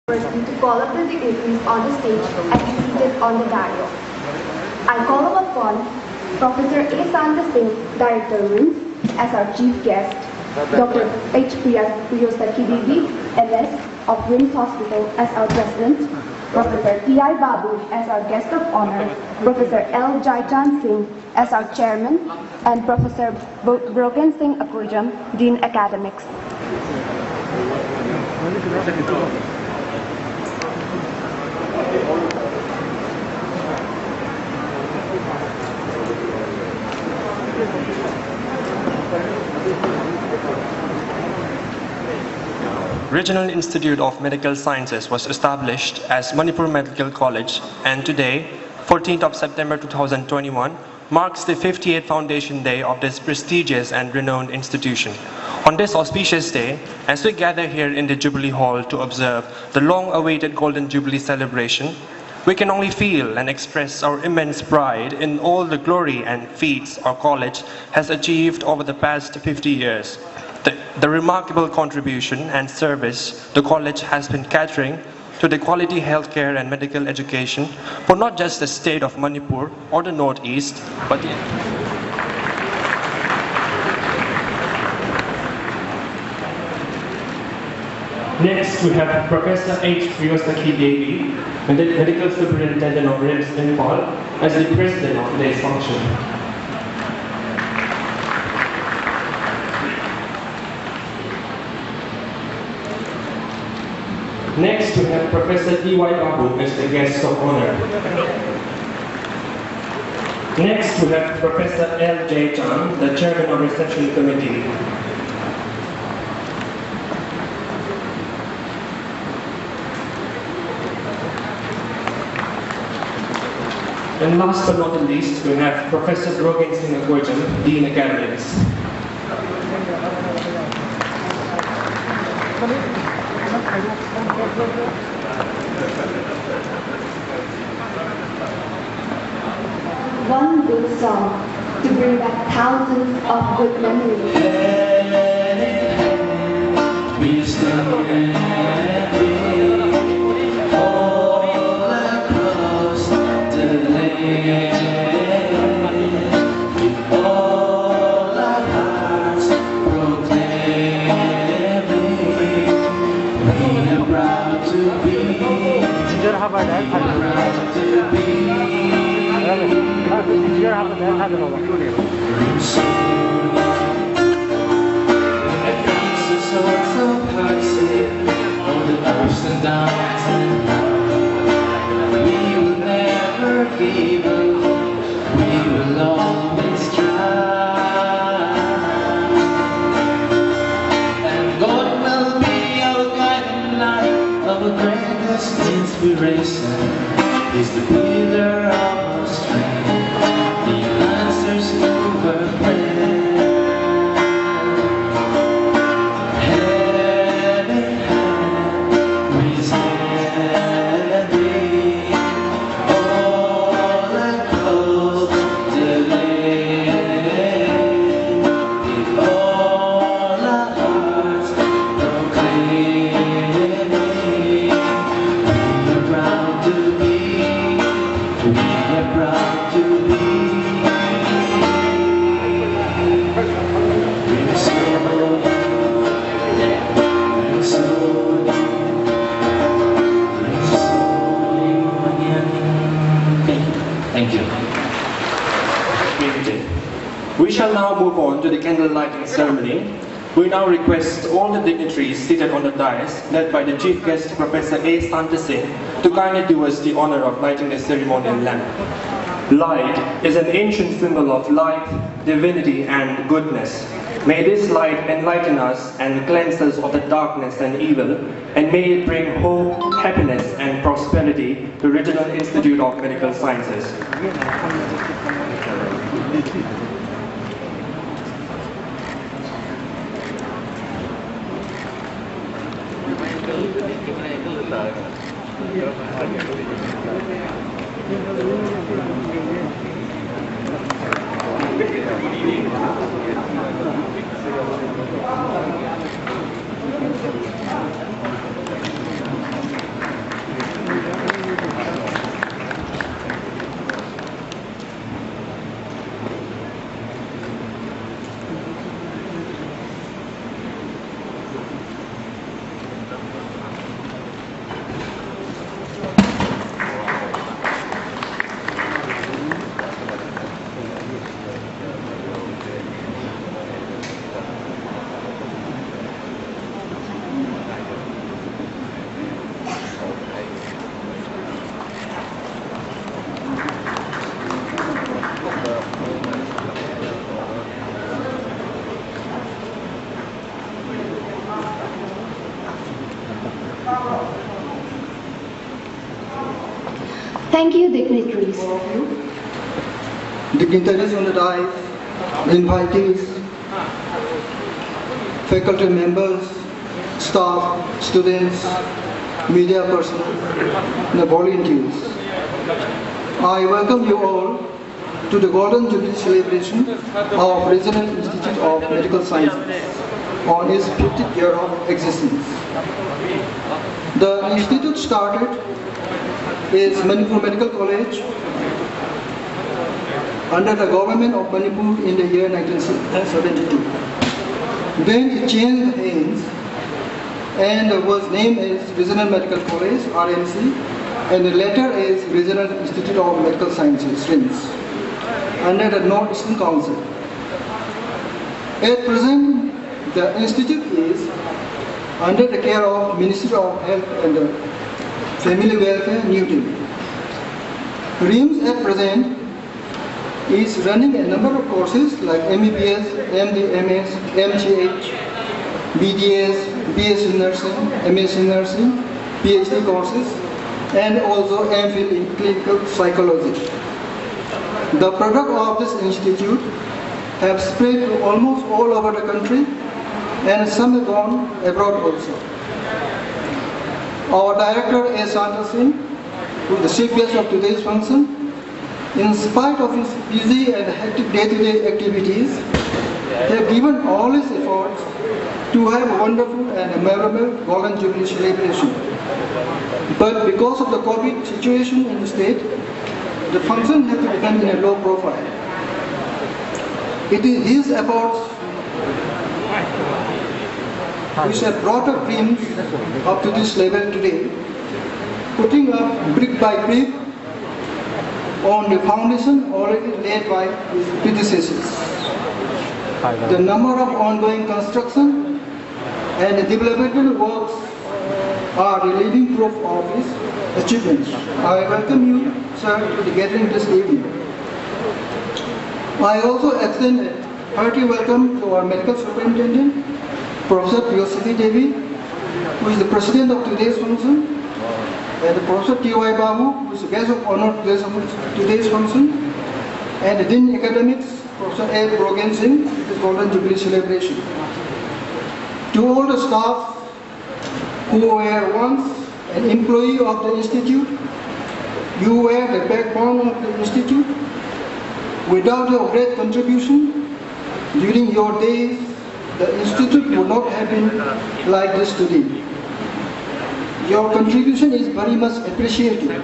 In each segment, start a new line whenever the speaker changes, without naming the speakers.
person to call up the dignitaries on the stage and be seated on the dais. I call upon Professor A. Santa Singh, Director RIMS, as our chief guest, Dr. H. Priyoshakhi Devi, MS of RIMS Hospital as our president, Professor T.I. Babu as our guest of honor, Professor L. Joychand Singh as our chairman, and Professor Brogen Singh Akoijam, Dean Academics.
Regional Institute of Medical Sciences was established as Manipur Medical College, and today, 14th of September 2021, marks the 58th foundation day of this prestigious and renowned institution. On this auspicious day, as we gather here in the Jubilee Hall to observe the long-awaited Golden Jubilee celebration, we can only feel and express our immense pride in all the glory and feats our college has achieved over the past 50 years. The remarkable contribution and service the college has been catering to the quality healthcare and medical education for not just the state of Manipur or the Northeast, but the Next, we have Professor H. Priyoshakhi Devi, Medical Superintendent of RIMS Imphal, as the President of today's function. Next, we have Professor T.Y. Babu as the guest of honor. Next, we have Professor L. J. Chan, the Chairman of Reception Committee. And last but not the least, we have Professor Brogen Singh Akoijam, Dean Academics.
One good song to bring back thousands of good memories.
We stand all across the land. All our hearts proclaiming, we are proud to be. Proud to be. All the ups and downs and we will never give up, we will always try, and God will be our guiding light, our greatest inspiration is the pillar of our strength, the answers to our prayers.
We shall now move on to the candle lighting ceremony. We now request all the dignitaries seated on the dais, led by the chief guest, Professor A. Santa Singh, to kindly do us the honor of lighting the ceremonial lamp. Light is an ancient symbol of light, divinity, and goodness. May this light enlighten us and cleanse us of the darkness and evil, and may it bring hope, happiness, and prosperity to Regional Institute of Medical Sciences.
Thank you, dignitaries.
All of you, dignitaries on the dais, invitees, faculty members, staff, students, media personnel, and the volunteers. I welcome you all to the Golden Jubilee celebration of Regional Institute of Medical Sciences on its 50th year of existence. The institute started its Manipur Medical College under the government of Manipur in the year 1972. Then it changed hands and was named as Regional Medical College, RMC, and later as Regional Institute of Medical Sciences, RIMS, under the Northeastern Council. At present, the institute is under the care of Ministry of Health and Family Welfare, New Delhi. RIMS at present is running a number of courses like MBBS, MD, MS, MGH, BDS, BS in Nursing, MS in Nursing, PhD courses, and also MPhil in Clinical Psychology. The product of this institute have spread to almost all over the country, and some have gone abroad also. Our director, S. Shekharjit Singh, who is the chief guest of today's function, in spite of his busy and hectic day-to-day activities, have given all his efforts to have a wonderful and memorable Golden Jubilee celebration. But because of the COVID situation in the state, the function had to be done in a low profile. It is his efforts which have brought up RIMS up to this level today, putting up brick by brick on the foundation already laid by his predecessors. The number of ongoing construction and developmental works are the leading proof of his achievements. I welcome you, sir, to the gathering this evening. I also extend a hearty welcome to our medical superintendent, Professor Priyoshakhi Devi, who is the president of today's function, and the Professor T.Y. Babu, who is the guest of honor today's function, and the Dean Academics, Professor A. Brogen Singh, this Golden Jubilee celebration. To all the staff who were once an employee of the institute, you were the backbone of the institute. Without your great contribution during your days, the institute would not have been like this today. Your contribution is very much appreciated. A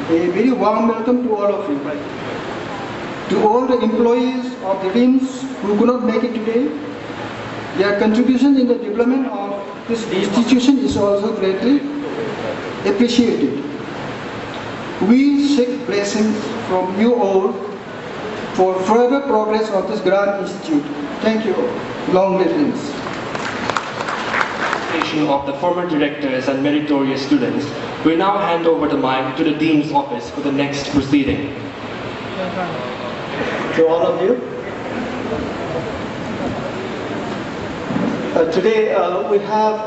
very warm welcome to all of you. To all the employees of the RIMS who could not make it today, their contribution in the development of this institution is also greatly appreciated. We seek blessings from you all for further progress of this grand institute. Thank you. Long live RIMS.
Of the former directors and meritorious students, we now hand over the mic to the Dean's office for the next proceeding.
To all of you, today we have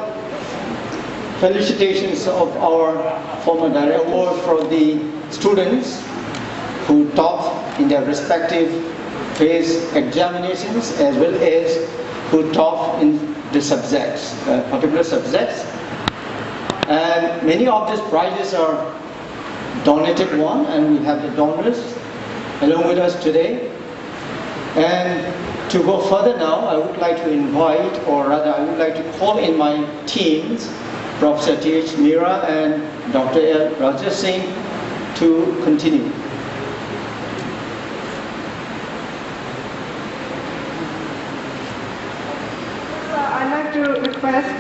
felicitations of our former director award for the students who topped in their respective phase examinations as well as who topped in the subjects, particular subjects. And many of these prizes are donated one, and we have the donors along with us today. And to go further now, I would like to invite, or rather I would like to call in my teams, Professor T.H. Meera and Dr. L. Rajat Singh, to continue.
I'd like to request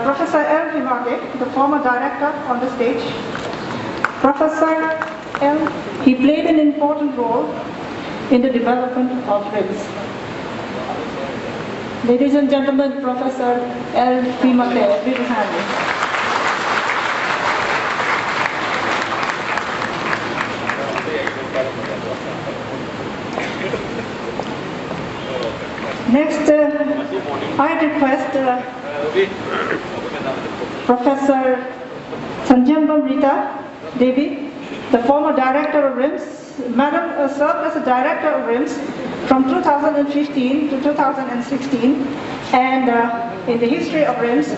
Professor L. Fimate, the former director, on the stage. Professor L. He played an important role in the development of RIMS. Ladies and gentlemen, Professor L. Fimate, please hand it. Next, I request Professor Sanjambam Rita Devi the former director of RIMS. Madam served as a director of RIMS from 2015 to 2016, and in the history of RIMS,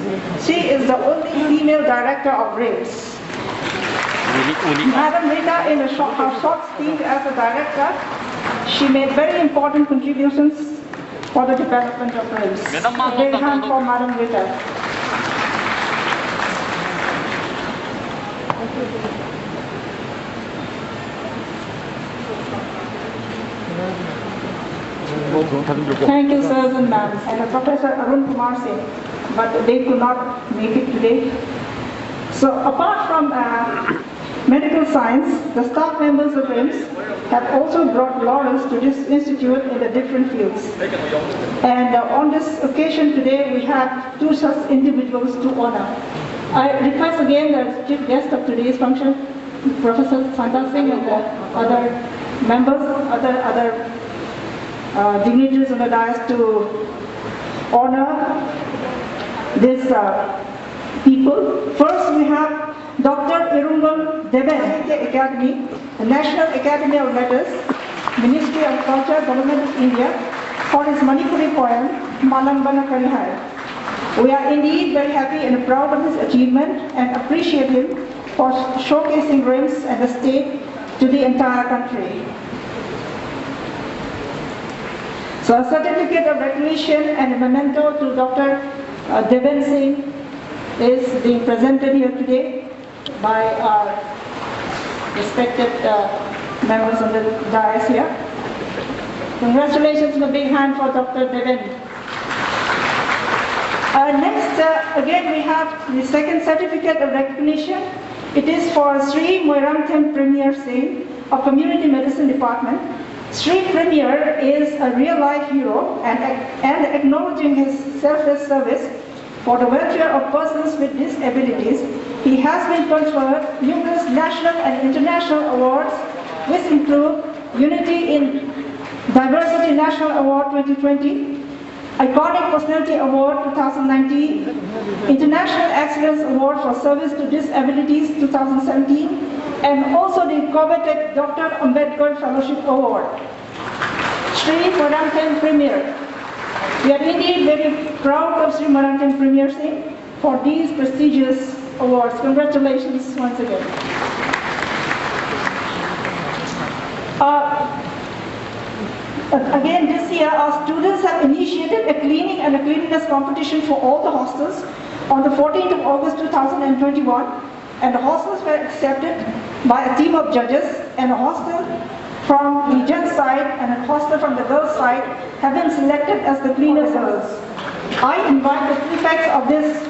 she is the only female director of RIMS. Madam Rita, in her short stint as a director, she made very important contributions for the development of RIMS. A big hand for Madam Rita. Thank you, sirs and ma'am, and Professor Arunkumar Singh, but they could not make it today. So apart from medical science, the staff members of RIMS have also brought laurels to this institute in the different fields. And on this occasion today, we have two such individuals to honor. I request again the chief guest of today's function, Professor Santa Singh, and the other members, other dignitaries on the dais to honor these people. First, we have Dr. Irungal Devi Academy, the National Academy of Letters, Ministry of Culture, Government of India, for his Manipuri poem, Malambana Karihai. We are indeed very happy and proud of his achievement and appreciate him for showcasing RIMS and the state to the entire country. So a certificate of recognition and a memento to Dr. Brogen Singh is being presented here today by our respected members of the dais here. Congratulations and a big hand for Dr. Brogen. Next, again we have the second certificate of recognition. It is for Sri Moirangthem Premier Singh of Community Medicine Department. Sri Premier is a real-life hero and acknowledging his selfless service for the welfare of persons with disabilities, he has been conferred numerous national and international awards, which include Unity in Diversity National Award 2020, Iconic Personality Award 2019, International Excellence Award for Service to Disabilities 2017, and also the coveted Dr. Ambedkar Fellowship Award. Sri Moirangthem Premier. We are indeed very proud of Sri Moirangthem Premier Singh for these prestigious awards. Congratulations once again. Again, this year our students have initiated a cleaning and a cleanliness competition for all the hostels on the 14th of August 2021, and the hostels were accepted by a team of judges, and a hostel from the gents side and a hostel from the girls side have been selected as the cleaner girls. I invite the prefects of these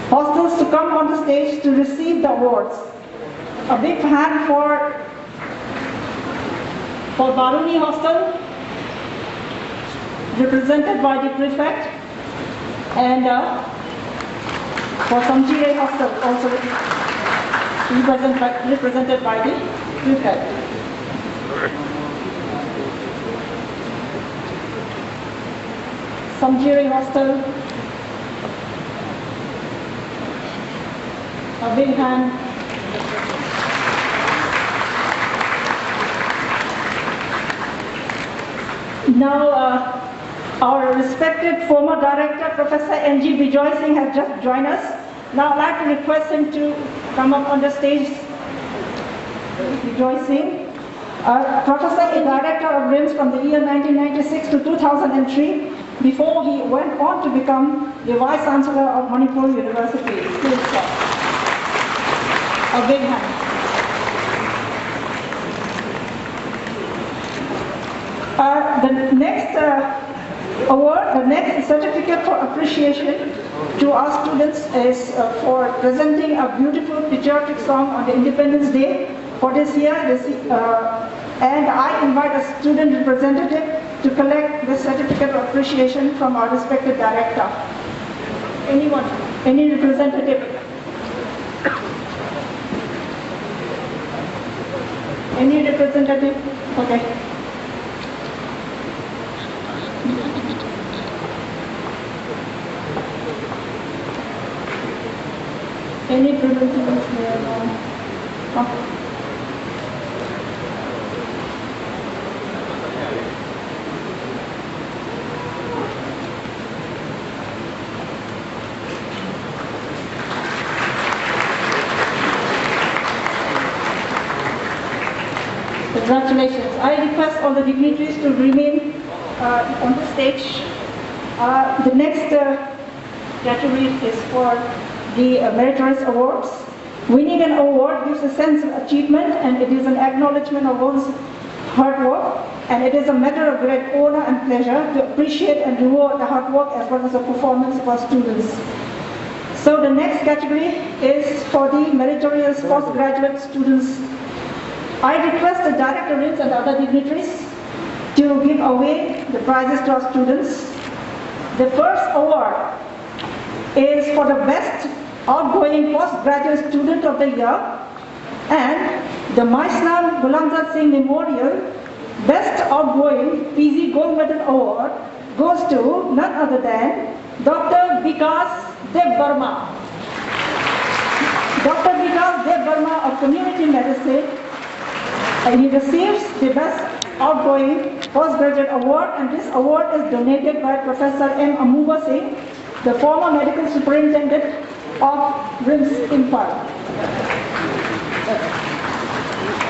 hostels to come on the stage to receive the awards. A big hand for Baruni Hostel, represented by the prefect, and for Samjire Hostel, also represented by the prefect. Samjire Hostel, a big hand. Now, our respected former director, Professor N.G. Bijoy Singh, has just joined us. Now, I'd like to request him to come up on the stage. Bijoy Singh, Professor and Director of RIMS from the year 1996 to 2003, before he went on to become the Vice Chancellor of Manipur University. Please, sir. A big hand. The next award, the next certificate for appreciation to our students is for presenting a beautiful patriotic song on the Independence Day for this year. And I invite a student representative to collect the certificate of appreciation from our respected director. Anyone? Any representative? Any representative? Okay. Any Congratulations. I request all the dignitaries to remain on the stage. The next category is for the Meritorious Awards. Winning an award gives a sense of achievement, and it is an acknowledgement of one's hard work, and it is a matter of great honor and pleasure to appreciate and reward the hard work as well as the performance of our students. So the next category is for the Meritorious Postgraduate Students. I request the Director RIMS and other dignitaries to give away the prizes to our students. The first award is for the best outgoing postgraduate student of the year, and the Maisnam Ghulamzad Singh Memorial Best Outgoing PG Gold Medal Award goes to none other than Dr. Vikas Dev Burma. Dr. Vikas Dev Burma of Community Medicine, and he receives the Best Outgoing Postgraduate Award, and this award is donated by Professor M. Amuba Singh, the former Medical Superintendent of RIMS Imphal.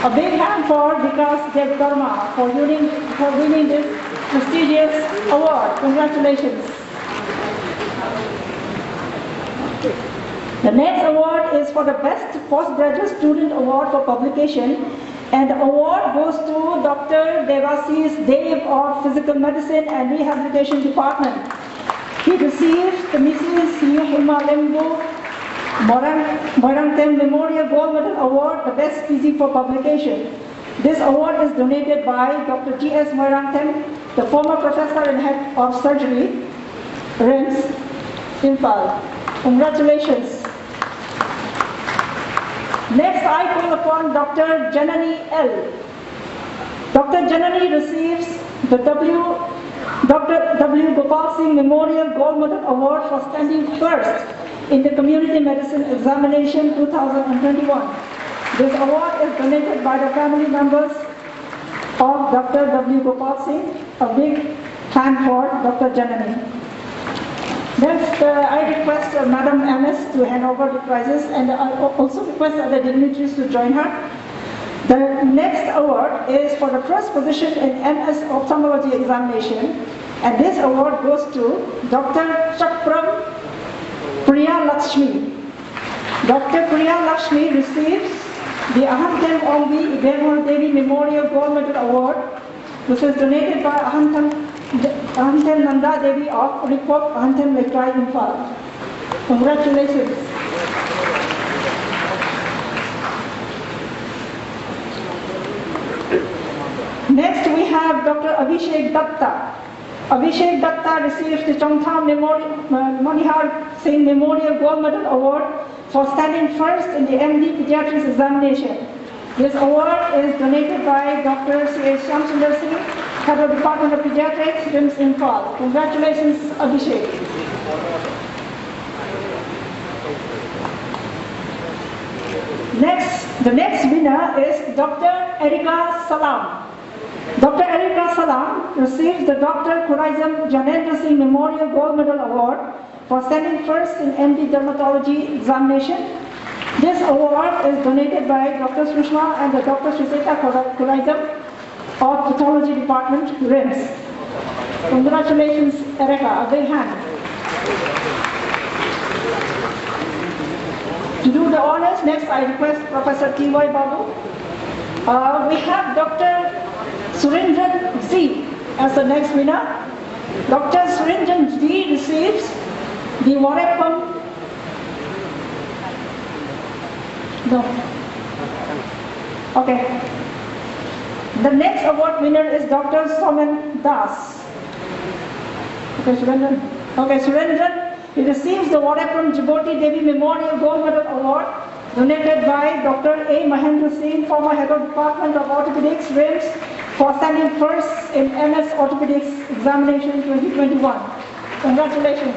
A big hand for Vikas Dev Burma for winning this prestigious award. Congratulations. The next award is for the Best Postgraduate Student Award for Publication, and the award goes to Dr. Devasis Dev of Physical Medicine and Rehabilitation Department. He receives the Mrs. Himalembu Moirantem Memorial Gold Medal Award, the Best PG for Publication. This award is donated by Dr. T.S. Moirantem, the former Professor and Head of Surgery, RIMS, Imphal. Congratulations. Next, I call upon Dr. Janani L. Dr. Janani receives the Dr. W. Gopal Singh Memorial Gold Medal Award for standing first in the Community Medicine Examination 2021. This award is donated by the family members of Dr. W. Gopal Singh. A big hand for Dr. Janani. Next, I request Madam MS to hand over the prizes, and I also request other dignitaries to join her. The next award is for the first position in MS Ophthalmology examination, and this award goes to Dr. Chakram Priya Lakshmi. Dr. Priya Lakshmi receives the Ahantam Ongvi Gyaneshwar Devi Memorial Gold Medal Award, which is donated by Ahantam Nanda Devi of Ripop Ahantam Lekrai Imphal. Congratulations. Next we have Dr. Abhishek Datta. Abhishek Datta receives the Chongtham Manihar Singh Memorial Gold Medal Award for standing first in the MD Pediatrics examination. This award is donated by Dr. C.H. Shamsundar Singh, Head of Department of Pediatrics, RIMS Imphal. Congratulations, Abhishek. The next winner is Dr. Erika Salam. Dr. Erika Salam receives the Dr. Akoijam Gyaneshwar Singh Memorial Gold Medal Award for standing first in MD Dermatology examination. This award is donated by Dr. Sushma and the Dr. Sriseta Akoijam of Pathology Department, RIMS. Congratulations, Erika. A big hand. To do the honors, next I request Professor T.Y. Babu. We have Dr. Surendran Z as the next winner. Dr. Surendran Z receives the Warepam. No. Okay. The next award winner is Dr. Soman Das. Okay, Surendran. Okay, Surendran. He receives the Warepam Djibouti Devi Memorial Gold Medal Award donated by Dr. A. Mahendra Singh, former Head of Department of Orthopedics, RIMS, for standing first in MS Orthopedics Examination 2021. Congratulations.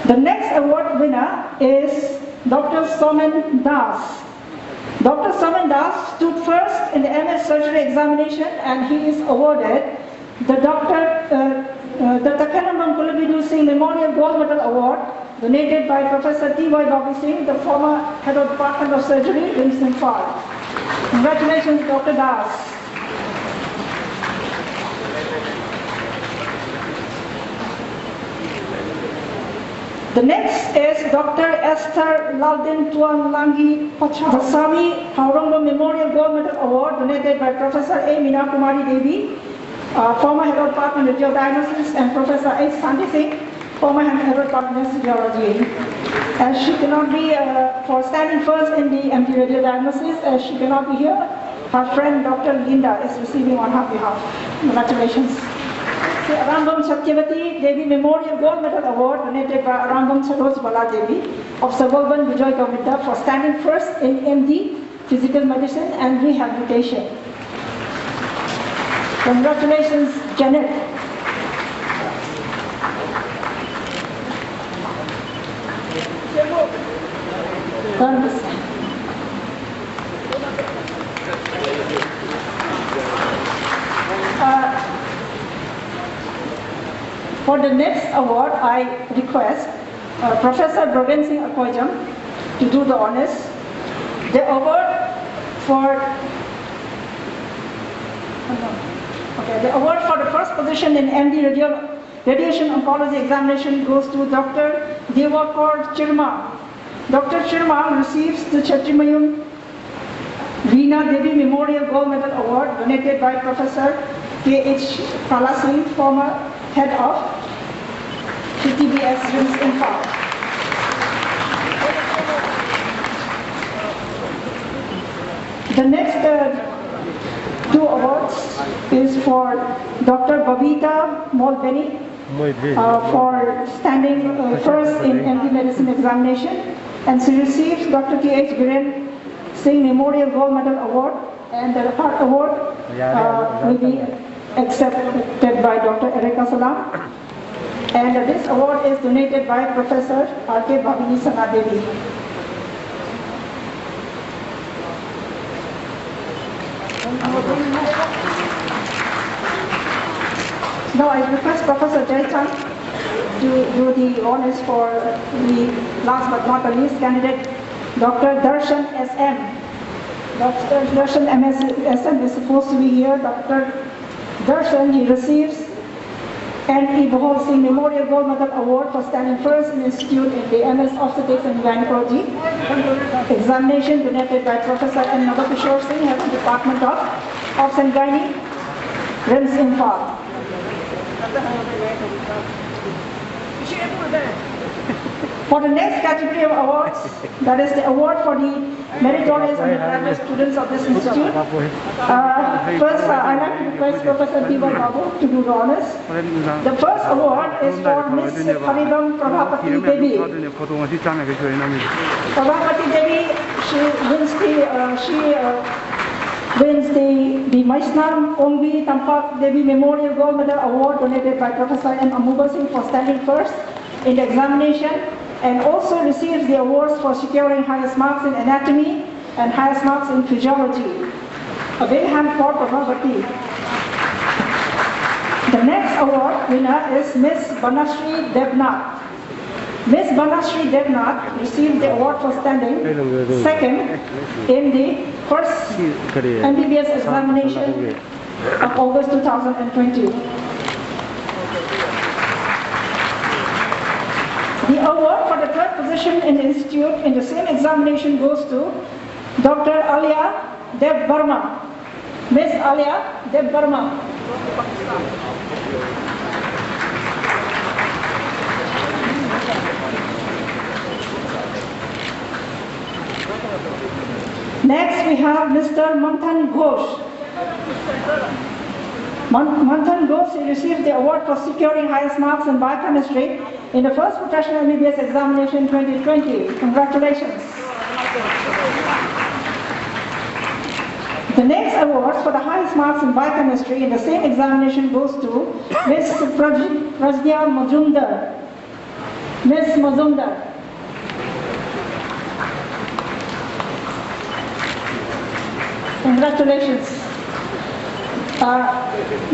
The next award winner is Dr. Somen Das. Dr. Somen Das stood first in the MS surgery examination and he is awarded the Takanamam Kulabidu Singh Memorial Gold Medal Award donated by Professor T.Y. Babu Singh, the former head of Department of Surgery, RIMS Imphal. Congratulations, Dr. Das. The next is Dr. Esther Laldin Tuan Langi Vasami Haurangam Memorial Gold Medal Award donated by Professor A. Minakumari Devi, former head of Department of Radiodiagnosis, and Professor H. Sandy Singh, former head of Department of Radiology. As she cannot be, for standing first in the MD Radiodiagnosis, as she cannot be here, her friend Dr. Linda is receiving on her behalf. Congratulations. The Arangam Satyavati Devi Memorial Gold Medal Award donated by Arangam Saroj Bala Devi of Suburban Bijoy Singh for standing first in MD, Physical Medicine and Rehabilitation. Congratulations, Janet. For the next award, I request Professor Brogen Singh Akoijam to do the honors. The award for the first position in MD Radiation Oncology examination goes to Dr. Devakar Chirma. Dr. Chirma receives the Chatrimayum Rita Devi Memorial Gold Medal Award donated by Professor K.H. Palasing, former head of TTBS RIMS Imphal. The next two awards is for Dr. Babita Molbeni for standing first in MD Medicine examination, and she receives Dr. K.H. Biren Singh Memorial Gold Medal Award, and the third award will be accepted by Dr. Erika Salam, and this award is donated by Professor R.K. Bhavini Sanadevi. Now I request Professor Joychand to do the honors for the last but not the least candidate, Dr. Darshan S.M. Dr. Darshan M.S.M. is supposed to be here. Dr. Darshan, he receives N.E. Bijoy Singh Memorial Gold Medal Award for standing first in Institute in the MS Obstetrics and Gynecology examination donated by Professor N. Navakishore Singh, head of Department of Obs and Gynae, RIMS Imphal. For the next category of awards, that is the award for the meritorious undergraduate students of this institute. First, I'd like to request Professor T.Y. Babu to do the honors. The first award is for Ms. Haridam Prabhapati Devi. Prabhapati Devi, she wins the Maisnam Ongbi Tampak Devi Memorial Gold Medal Award donated by Professor M. Amuba Singh for standing first in the examination, and also receives the awards for securing highest marks in anatomy and highest marks in physiology. A big hand for Prabhapati. The next award winner is Ms. Banashri Devnath. Ms. Banashri Devnath received the award for standing second in the first MBBS examination of August 2020. The award for the third position in the institute in the same examination goes to Dr. Alia Dev Burma. Ms. Alia Dev Burma. Next we have Mr. Manthan Ghosh. Manthan Ghosh received the award for securing highest marks in biochemistry in the first professional MBBS examination 2020. Congratulations. The next awards for the highest marks in biochemistry in the same examination goes to Ms. Prajna Majumdar. Ms. Mazumdar. Congratulations.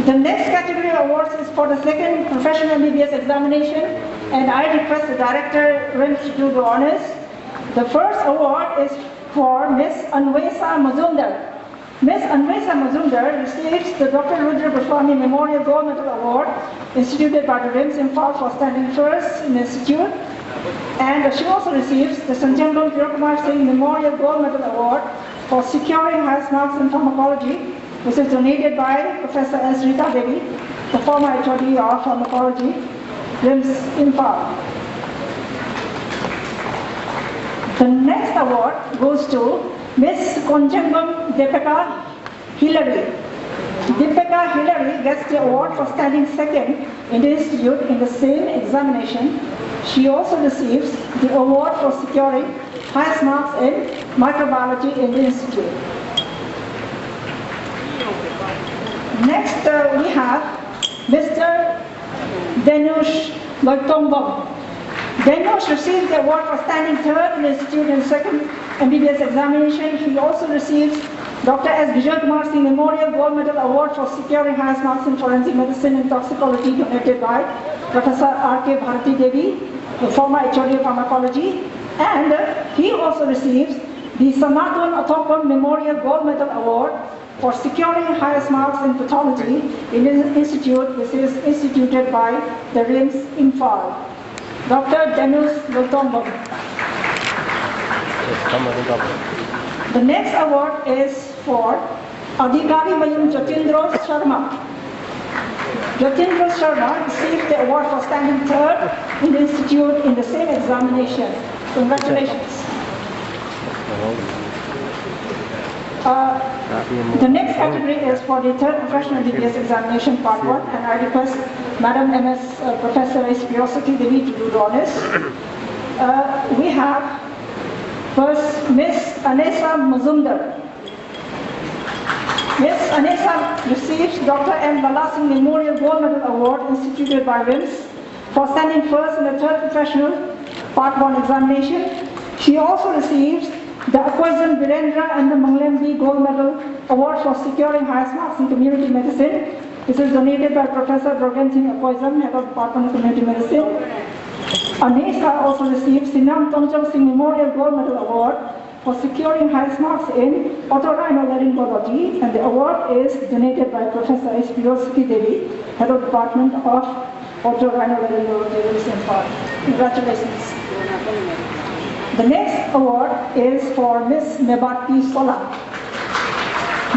The next category of awards is for the second professional MBBS examination, and I request the Director RIMS to do the honors. The first award is for Ms. Anvesa Mazumdar. Ms. Anvesa Mazumdar receives the Dr. Rudra Goswami Memorial Gold Medal Award instituted by the RIMS Imphal for standing first in the institute. And she also receives the Sanjangon Priyoshakhi Singh Memorial Gold Medal Award for securing highest marks in pharmacology, which is donated by Professor S. Rita Devi, the former HOD of Pharmacology, RIMS Imphal. The next award goes to Ms. Konjangam Deepika Hillary. Deepika Hillary gets the award for standing second in the institute in the same examination. She also receives the award for securing highest marks in microbiology in the institute. Next we have Mr. Danush Loitombam. Danush received the award for standing third in the institute in the second MBBS examination. He also receives Dr. S. Bijoy Singh Memorial Gold Medal Award for securing highest marks in forensic medicine and toxicology donated by Professor R.K. Bharati Devi, the former HOD of Pharmacology. And he also receives the Samadhan Athopam Memorial Gold Medal Award for securing highest marks in pathology in the institute, which is instituted by the RIMS Imphal. Dr. Danush Loitombam. The next award is for Adhikari Mayum Jyotindra Sharma. Jyotindra Sharma received the award for standing third in the institute in the same examination. Congratulations. The next category is for the third professional MBBS examination part 1, and I request Madam MS Professor S. Priyoshakhi Devi to do the honors. We have first Ms. Anesa Mazumdar. Ms. Anesa receives Dr. M. Bala Singh Memorial Gold Medal Award instituted by RIMS for standing first in the third professional part 1 examination. She also receives the Akoijam Virendra and the Manglembi Gold Medal Award for securing highest marks in community medicine. This is donated by Professor Brogen Singh Akoijam, Head of Department of Community Medicine. Anesa also receives Sinam Tongcham Singh Memorial Gold Medal Award for securing highest marks in otorhinolaryngology, and the award is donated by Professor S. Priyoshakhi Devi, Head of Department of Otorhinolaryngology. Congratulations. The next award is for Ms. Mebati Solan.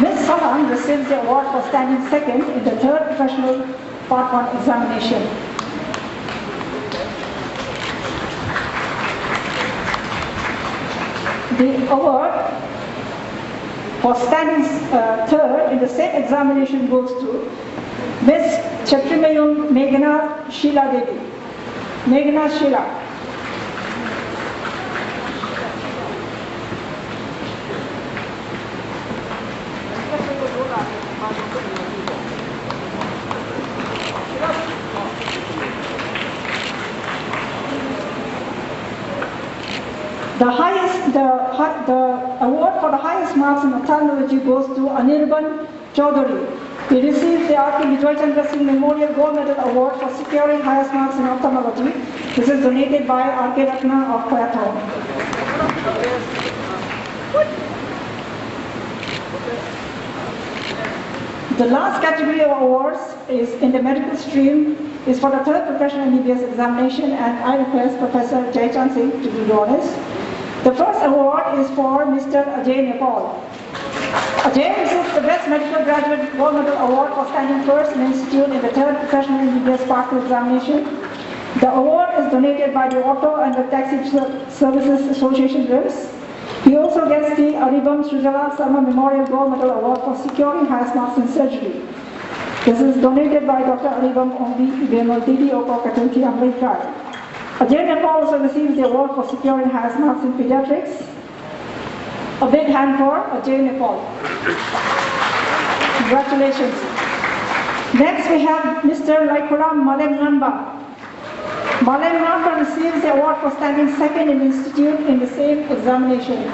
Ms. Solan receives the award for standing second in the third professional part 1 examination. The award for standing third in the same examination goes to Ms. Chatrimayum Meghna Sheila Devi. Meghna Sheila. The award for the highest marks in ophthalmology goes to Anirban Chaudhary. He received the R.K. Joychand Singh Memorial Gold Medal Award for securing highest marks in ophthalmology. This is donated by R.K. Ratna of Koyathaon. The last category of awards is in the medical stream, is for the third professional MBBS examination, and I request Professor Joychand Singh to do the honors. The first award is for Mr. Ajay Nepal. Ajay receives the Best Medical Graduate Gold Medal Award for standing first in the institute in the third professional MBBS part 2 examination. The award is donated by the Auto and the Taxi Services Association RIMS. He also gets the Aribam Srijala Sarma Memorial Gold Medal Award for securing highest marks in surgery. This is donated by Dr. Aribam Ombi Bemal Didi Oko Katunki Amrikai. Ajay Nepal also receives the award for securing highest marks in pediatrics. A big hand for Ajay Nepal. Congratulations. Next we have Mr. Laikuram Malem Namba. Malay Marker receives the award for standing second in the institute in the same examination.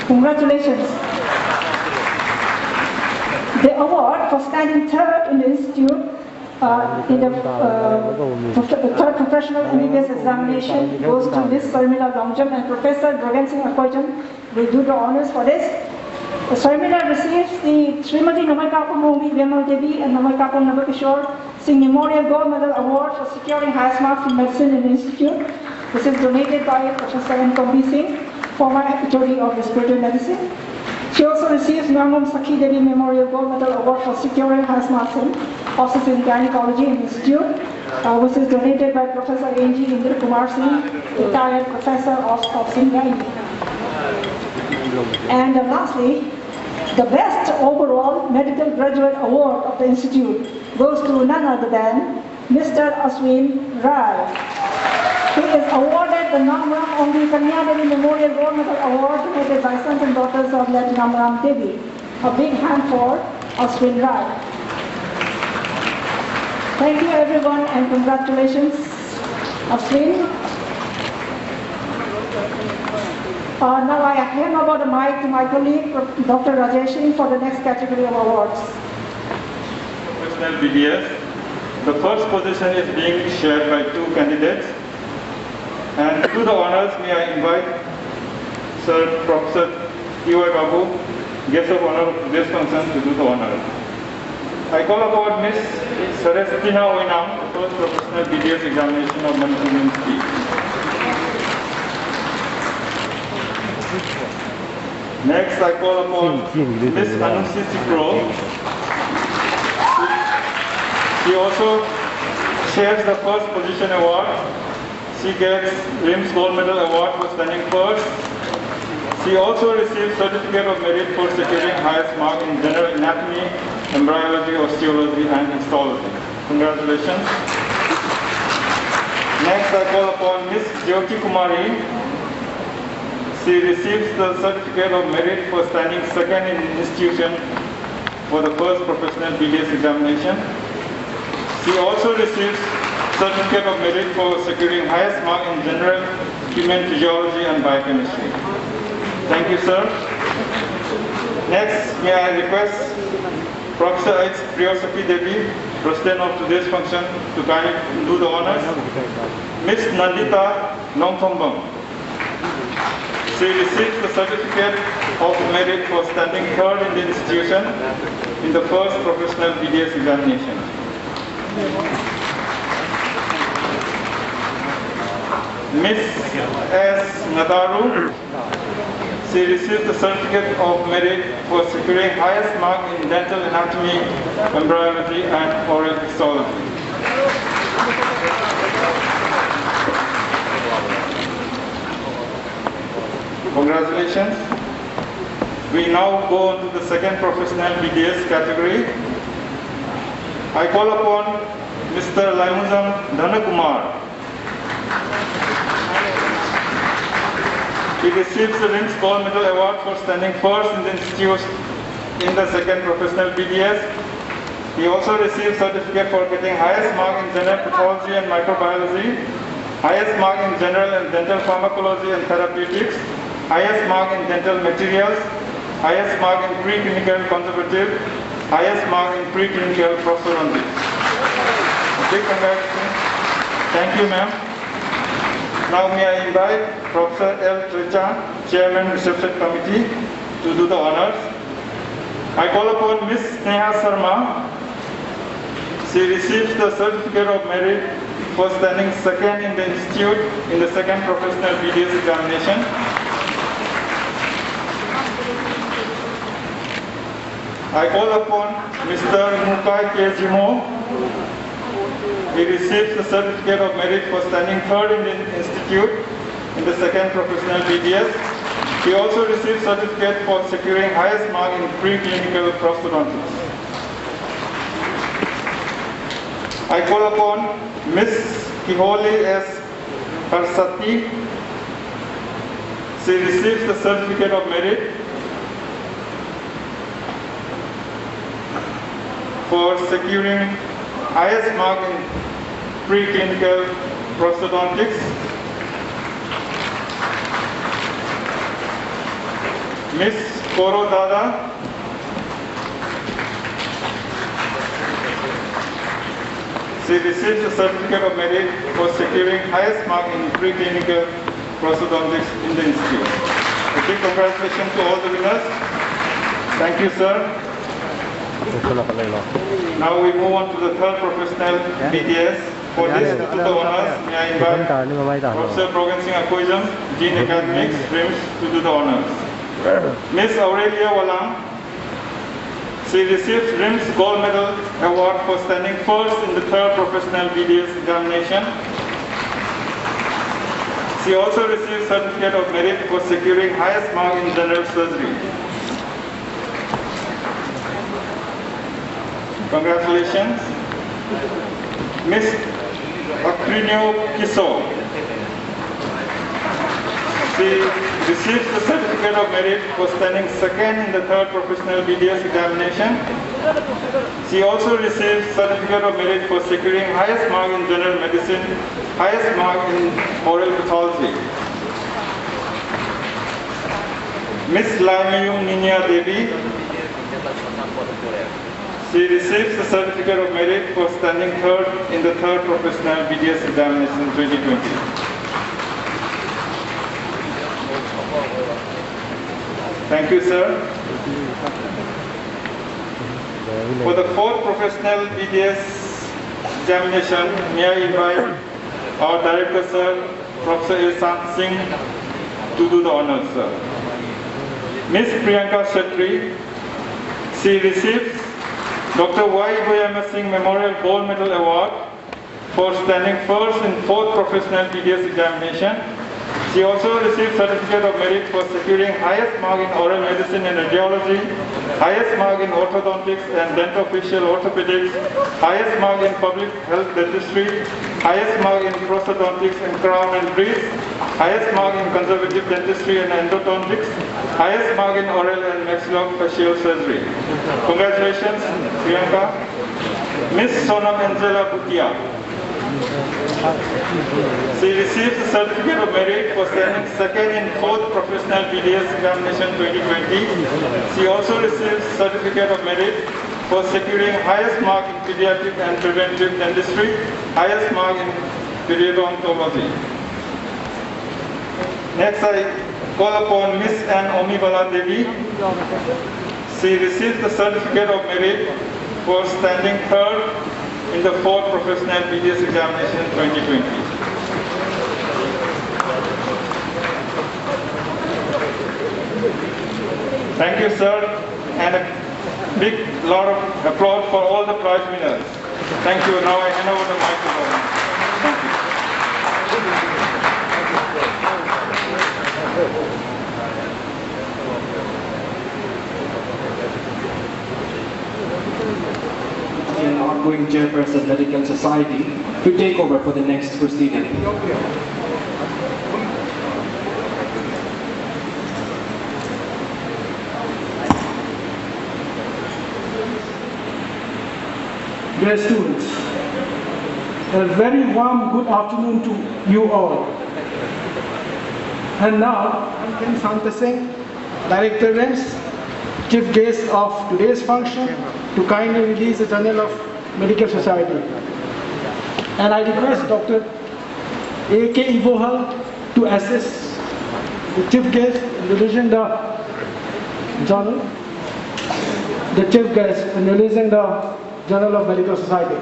Congratulations. The award for standing third in the institute in the third professional MBBS examination goes to Ms. Sarmila Longjam and Professor Brogen Singh Akoijam will do the honors for this. Sarmila receives the Srimati Namaikapam Bijoy Devi and Namaikapam Nabakishore Singh Memorial Gold Medal Award for securing highest marks in medicine in the institute. This is donated by Professor Arunkumar Singh, former HOD of Respiratory Medicine. She also receives Shekharjit Devi Memorial Gold Medal Award for securing highest marks in Office in Gynecology in the institute, which is donated by Professor A.G. Arunkumar Singh, retired professor of Gynae. And lastly, the best overall medical graduate award of the institute goes to none other than Mr. Ashwin Rai. He is awarded the Namram Omri Kanya Devi Memorial Gold Medal Award donated by sons and daughters of Late Namram Devi. A big hand for Ashwin Rai. Thank you everyone and congratulations, Ashwin. Now I hand over the mic to my colleague, Dr. Rajesh Singh, for the next category of awards.
Professional BDS. The first position is being shared by two candidates. And to the honors, may I invite Sir Professor T.Y. Babu, guest of honor of today's function, to do the honors. I call upon Ms. Sarestina Oinam, first professional BDS examination of Manipur University. Next, I call upon Ms. Anusi Sikro. She also shares the first position award. She gets RIMS Gold Medal Award for standing first. She also received Certificate of Merit for securing highest mark in General Anatomy, Embryology, Osteology and Histology. Congratulations. Next, I call upon Ms. Jyoti Kumari. She receives the Certificate of Merit for standing second in the institution for the first professional BDS examination. She also receives Certificate of Merit for securing highest mark in General Human Physiology and Biochemistry. Thank you, sir. Next, may I request Professor H. Priyoshakhi Devi, President of today's function, to kindly do the honors. Ms. Nandita Longthombam. She received the Certificate of Merit for standing third in the institution in the first professional BDS examination. Ms. S. Nadaru. She received the Certificate of Merit for securing highest mark in Dental Anatomy, Embryology and Oral Histology. Congratulations. We now go on to the second professional BDS category. I call upon Mr. Laimuzam Dhanakumar. He receives the RIMS Gold Medal Award for standing first in the institute in the second professional BDS. He also received certificate for getting highest mark in general pathology and microbiology, highest mark in general and dental pharmacology and therapeutics, highest mark in dental materials, highest mark in preclinical conservative, highest mark in preclinical prosthodontics. Big congratulations. Thank you, ma'am. Now may I invite Professor L. Joychand, Chairman Reception Committee, to do the honors. I call upon Ms. Sneha Sharma. She receives the Certificate of Merit for standing second in the institute in the second professional BDS examination. I call upon Mr. Mukai K. Jimo. He receives the Certificate of Merit for standing third in the institute in the second professional BDS. He also received certificate for securing highest mark in preclinical prosthodontics. I call upon Ms. Kiholi S. Parsati. She receives the Certificate of Merit for securing highest mark in preclinical prosthodontics. Miss Koro Dada. She received the certificate of merit for securing highest mark in preclinical prosthodontics in the institute. A big congratulations to all the winners. Thank you, sir. Now we move on to the third professional BTS. For this, to the honors, may I invite Professor Brogen Singh Akoijam, Dean Academics, RIMS, to do the honors. Miss Aurelia Walang. She received RIMS Gold Medal Award for standing first in the third professional BDS examination. She also received certificate of merit for securing highest mark in general surgery. Congratulations. Miss Akrinio Kiso. She received the certificate of merit for standing second in the third professional BDS examination. She also received certificate of merit for securing highest mark in general medicine, highest mark in oral pathology. Miss Laimayum Ninya Devi. She receives the certificate of merit for standing third in the third professional BDS examination 2020. Thank you, sir. For the fourth professional BDS examination, may I invite our director, sir, Professor Joychand Singh, to do the honors, sir. Miss Priyanka Shetty, she receives Dr. Y. Goyama Singh Memorial Gold Medal Award for standing first in fourth professional BDS examination. She also received certificate of merit for securing highest mark in oral medicine and radiology, highest mark in orthodontics and dentofacial orthopedics, highest mark in public health dentistry, highest mark in prosthodontics and crown and bridge, highest mark in conservative dentistry and endodontics, highest mark in oral and maxillofacial surgery. Congratulations, Priyanka. Miss Sonam Angela Bhutia. She received the certificate of merit for standing second in fourth professional BDS examination 2020. She also received certificate of merit for securing highest mark in pediatric and preventive dentistry, highest mark in periodontology. Next, I call upon Miss Ann Omibala Devi. She received the certificate of merit for standing third in the fourth professional BDS examination 2020. Thank you, sir, and a big lot of applause for all the prize winners. Thank you. Now I hand over the microphone. Thank you.
An outgoing chairperson Medical Society to take over for the next proceeding.
Dear students, a very warm good afternoon to you all. And now, I'm Santa Singh, Director RIMS, Chief Guest of today's function, to kindly release the Journal of Medical Society. And I request Dr. A.K. Imphal to assist the Chief Guest in releasing the journal. The Chief Guest in releasing the Journal of Medical Society.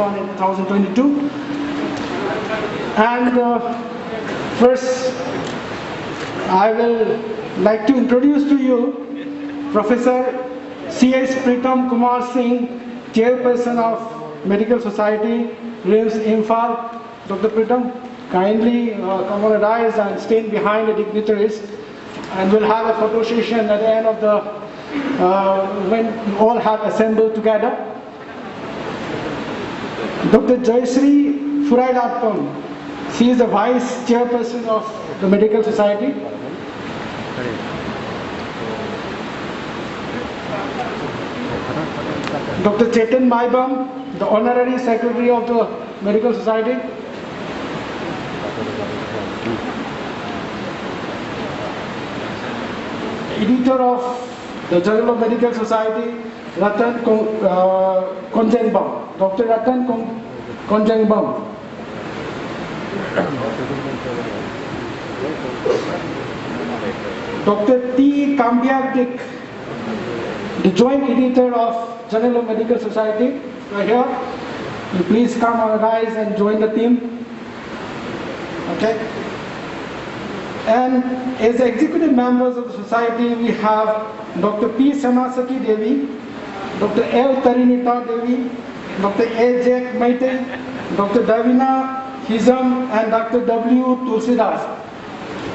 In 2022, and first I will like to introduce to you Professor C.S. Pritam Kumar Singh, Chairperson of Medical Society, RIMS Imphal, Dr. Pritam, kindly come on the dais and stand behind the dignitaries, and we'll have a photo session at the end of the, when you all have assembled together. Dr. Jayashree Furailatpam, she is the Vice Chairperson of the Medical Society. Dr. Chetan Maibam, the Honorary Secretary of the Medical Society. Editor of the Journal of Medical Society, Ratan Konjangbam, Dr. Ratan Konjangbam. Dr. T. Kambiak, the Joint Editor of Journal of Medical Society, right here. You please come on the rise and join the team. Okay. And as executive members of the society, we have Dr. P. Samasaki Devi, Dr. L. Tarinita Devi, Dr. A. Jack Maite, Dr. Davina Hizam, and Dr. W. Tulsidas.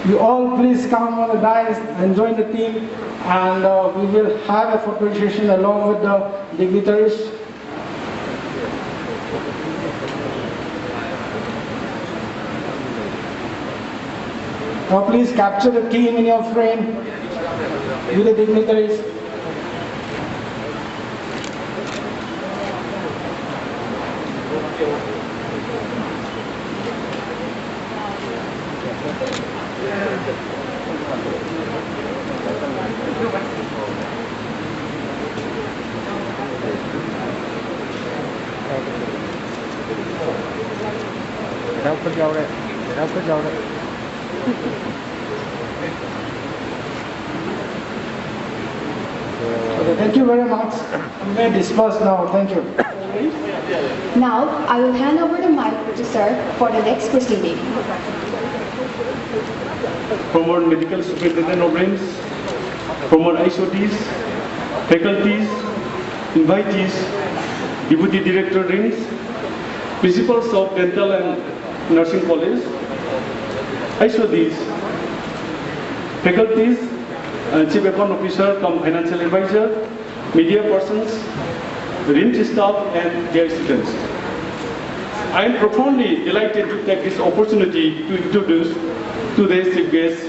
You all please come on the dais and join the team, and we will have a photo session along with the dignitaries. Now please capture the team in your frame with the dignitaries. Okay, thank you very much. You may disperse now. Thank you.
Now, I will hand over the mic to Sir for the next proceeding.
Former Medical Superintendent of RIMS, former HODs, faculties, invitees, Deputy Director RIMS, Principals of Dental and Nursing College, HODs, faculties, Chief Account Officer, Financial Advisor, media persons, RIMS staff, and dear students. I am profoundly delighted to take this opportunity to introduce today's chief guest,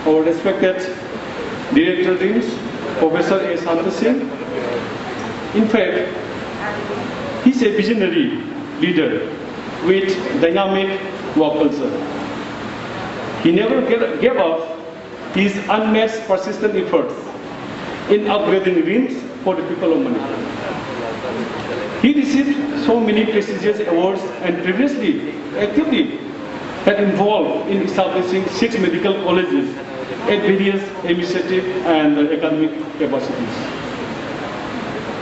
our respected Director RIMS, Professor A. Santa Singh. In fact, he's a visionary leader with dynamic work culture. He never gave up his unmatched persistent efforts in upgrading RIMS for the people of Manipur. He received so many prestigious awards and previously actively had involved in establishing 6 medical colleges at various administrative and academic capacities.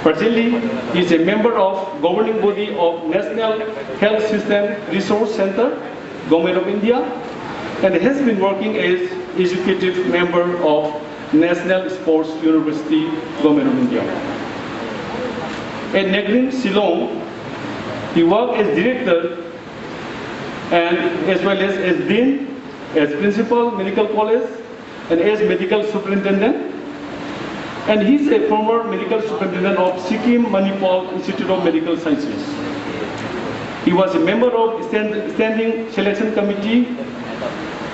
Presently, he is a member of governing body of National Health System Resource Center, Government of India, and has been working as executive member of National Sports University, Government of India. At Nagrin, Shillong, he worked as director and as well as dean, as principal medical college, and as medical superintendent. And he is a former medical superintendent of Sikkim Manipal Institute of Medical Sciences. He was a member of Standing Selection Committee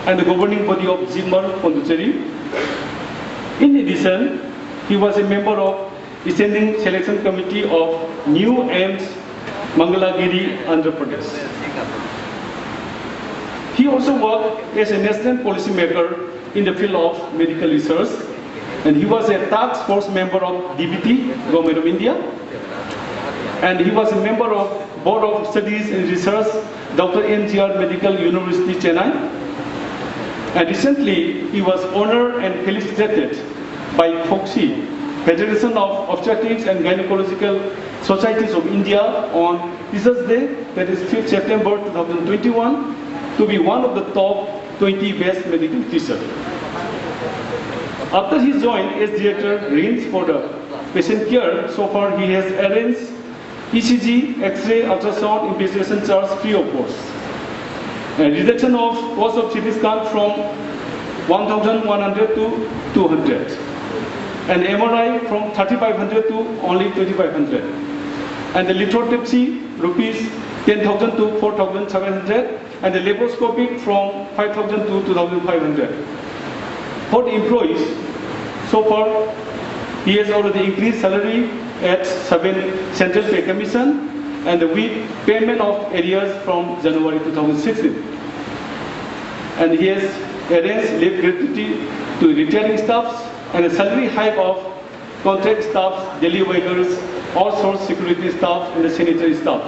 and the governing body of Jimar, Pondicherry. In addition, he was a member of the Standing Selection Committee of New AIMS, Mangalagiri, Andhra Pradesh. He also worked as a national policymaker in the field of medical research, and he was a task force member of DBT, Government of India, and he was a member of Board of Studies and Research, Dr. NGR Medical University, Chennai. And recently, he was honored and felicitated by FOXI, Federation of Obstetrics and Gynecological Societies of India, on Teachers Day, that is 5th September 2021, to be one of the top 20 best medical teachers. After he joined as director RIMS for the patient care, so far he has arranged ECG, X-ray, ultrasound investigation charge free of cost. And reduction of cost of CT scan from 1,100 to 200. And MRI from 3,500 to only 2,500. And the lithotripsy, rupees 10,000 to 4,700. And the laparoscopic from 5,000 to 2,500. For the employees, so far, he has already increased salary at 7 Central Pay Commission and with payment of arrears from January 2016. And he has arranged leave gratuity to retiring staffs and a salary hike of contract staff, daily workers, all sorts security staff and the sanitary staff.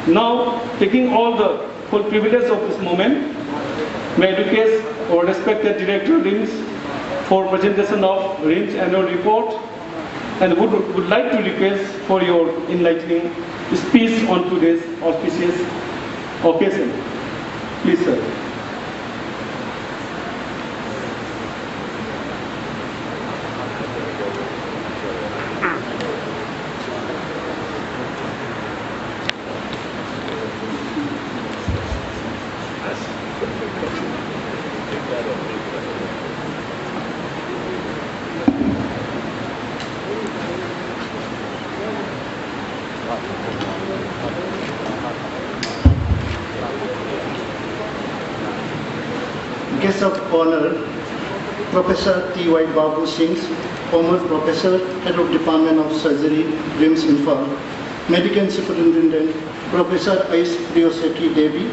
Now, taking all the full privilege of this moment, may I request our respected Director RIMS for presentation of RIMS annual report and would like to request for your enlightening speech on today's auspicious occasion. Please, sir.
Guest of honor, Professor T.Y. Babu Singh, former Professor, Head of Department of Surgery, RIMS Imphal, Medical Superintendent, Professor Priyoshakhi Devi,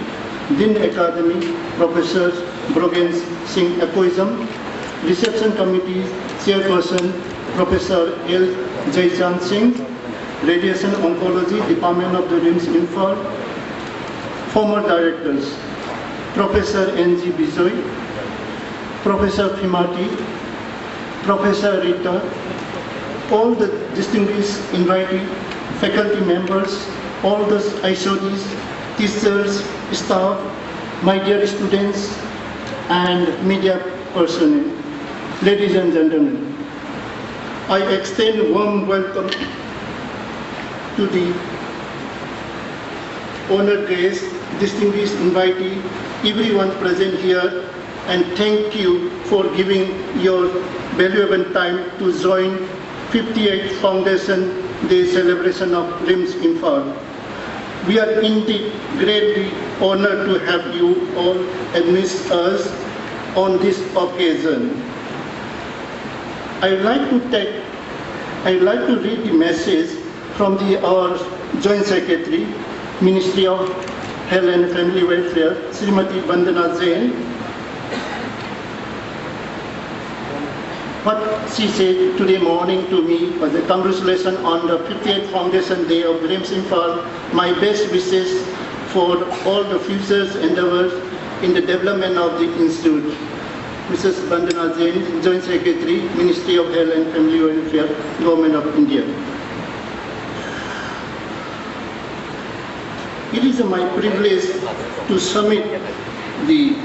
Dean Academy, Professor Brogen Singh Akoijam, Reception Committee Chairperson, Professor L. Joychand Singh, Radiation Oncology, Department of the RIMS Imphal, former directors, Professor N.G. Bijoy, Professor Fimate, Professor Rita, all the distinguished invitee, faculty members, all the HODs, teachers, staff, my dear students, and media personnel, ladies and gentlemen, I extend warm welcome to the honored guests, distinguished invitee, everyone present here, and thank you for giving your valuable time to join 58th Foundation Day celebration of RIMS Imphal. We are indeed greatly honored to have you all amidst us on this occasion. I would like to read the message from our Joint Secretary, Ministry of Health and Family Welfare, Srimati Vandana Jain. What she said today morning to me was a congratulations on the 58th Foundation Day of RIMS Imphal. My best wishes for all the future endeavors in the development of the institute. Mrs. Vandana Jain, Joint Secretary, Ministry of Health and Family Welfare, Government of India. It is my privilege to submit the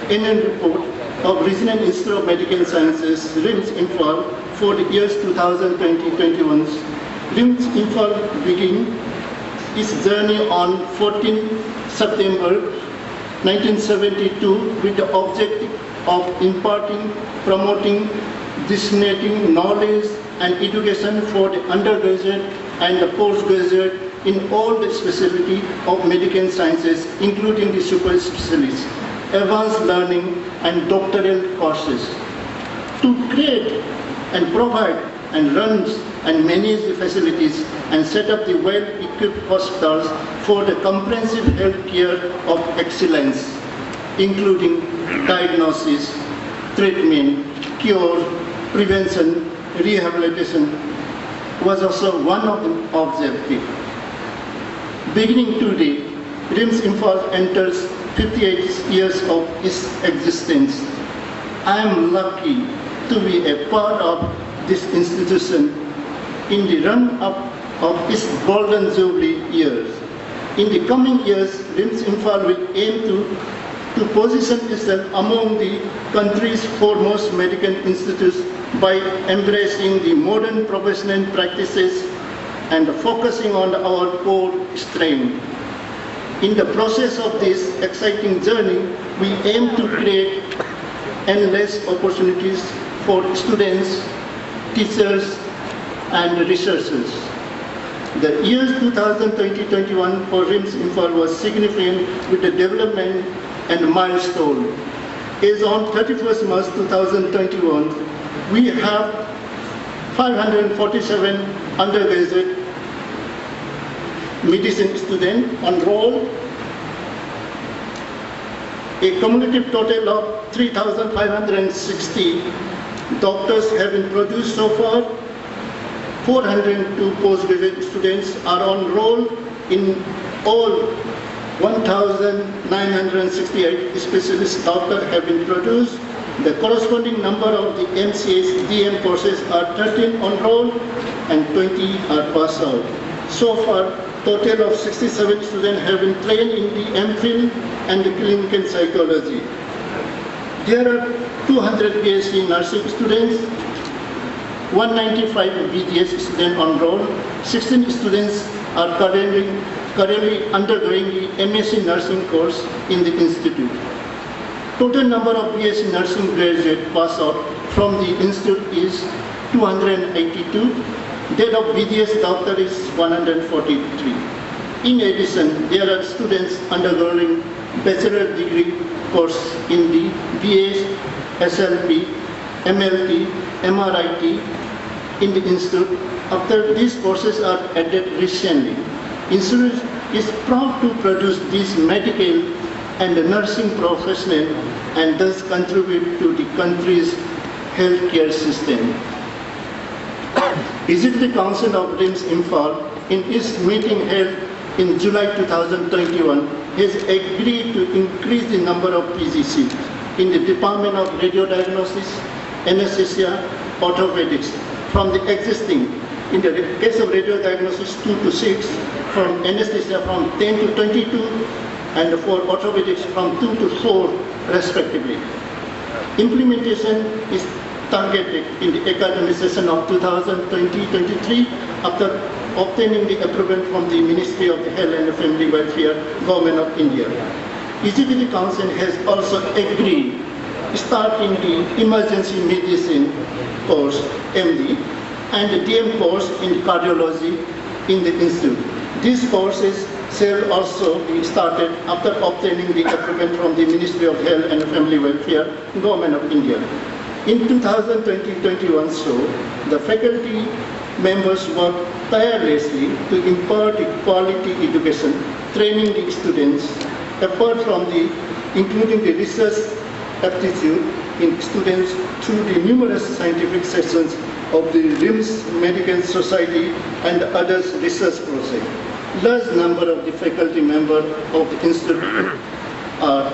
annual report of Regional Institute of Medical Sciences, RIMS Imphal, for the years 2020-21. RIMS Imphal began its journey on 14 September 1972 with the objective of imparting, promoting, disseminating knowledge and education for the undergraduate and the postgraduate in all the specialty of medical sciences, including the super specialists, advanced learning and doctoral courses. To create and provide and run and manage the facilities and set up the well-equipped hospitals for the comprehensive health care of excellence, including diagnosis, treatment, cure, prevention, rehabilitation, was also one of the objectives. Beginning today, RIMS Imphal enters 58 years of its existence. I am lucky to be a part of this institution in the run-up of its Golden Jubilee years. In the coming years, RIMS Imphal will aim to position itself among the country's foremost medical institutes by embracing the modern professional practices and focusing on our core strength. In the process of this exciting journey, we aim to create endless opportunities for students, teachers, and researchers. The year 2020-21 for RIMS Imphal was significant with the development and milestone. As on 31st March 2021, we have 547 undergraduate medicine students enrolled, a cumulative total of 3,560 doctors have been produced so far. 402 postgraduate students are enrolled in all 1,968 specialist doctors have been produced. The corresponding number of the MCS DM courses are 13 enrolled and 20 are passed out. So far, total of 67 students have been trained in the Imphal and the clinical psychology. There are 200 BSc nursing students, 195 BDS students enrolled, 16 students are currently undergoing the MSc nursing course in the institute. Total number of BSc nursing graduates passed out from the institute is 282. That of BDS doctor is 143. In addition, there are students undergoing bachelor degree course in the BS, SLP, MLT, MRIT in the institute. After these courses are added recently, institute is proud to produce these medical and nursing professionals and thus contribute to the country's healthcare system. Executive Council of RIMS Imphal, in its meeting held in July 2021, has agreed to increase the number of PG seats in the Department of Radiodiagnosis, Anesthesia, Orthopedics from the existing, in the case of radiodiagnosis, 2 to 6, from anesthesia from 10 to 22, and for orthopedics from 2 to 4 respectively. Implementation is targeted in the academic session of 2020-23 after obtaining the approval from the Ministry of Health and Family Welfare, Government of India. Executive Council has also agreed starting the emergency medicine course, MD, and the DM course in cardiology in the institute. These courses shall also be started after obtaining the approval from the Ministry of Health and Family Welfare, Government of India. In 2020-21, so the faculty members work tirelessly to impart quality education, training the students, apart from including the research aptitude in students through the numerous scientific sessions of the RIMS Medical Society and others research projects. Large number of the faculty members of the institute are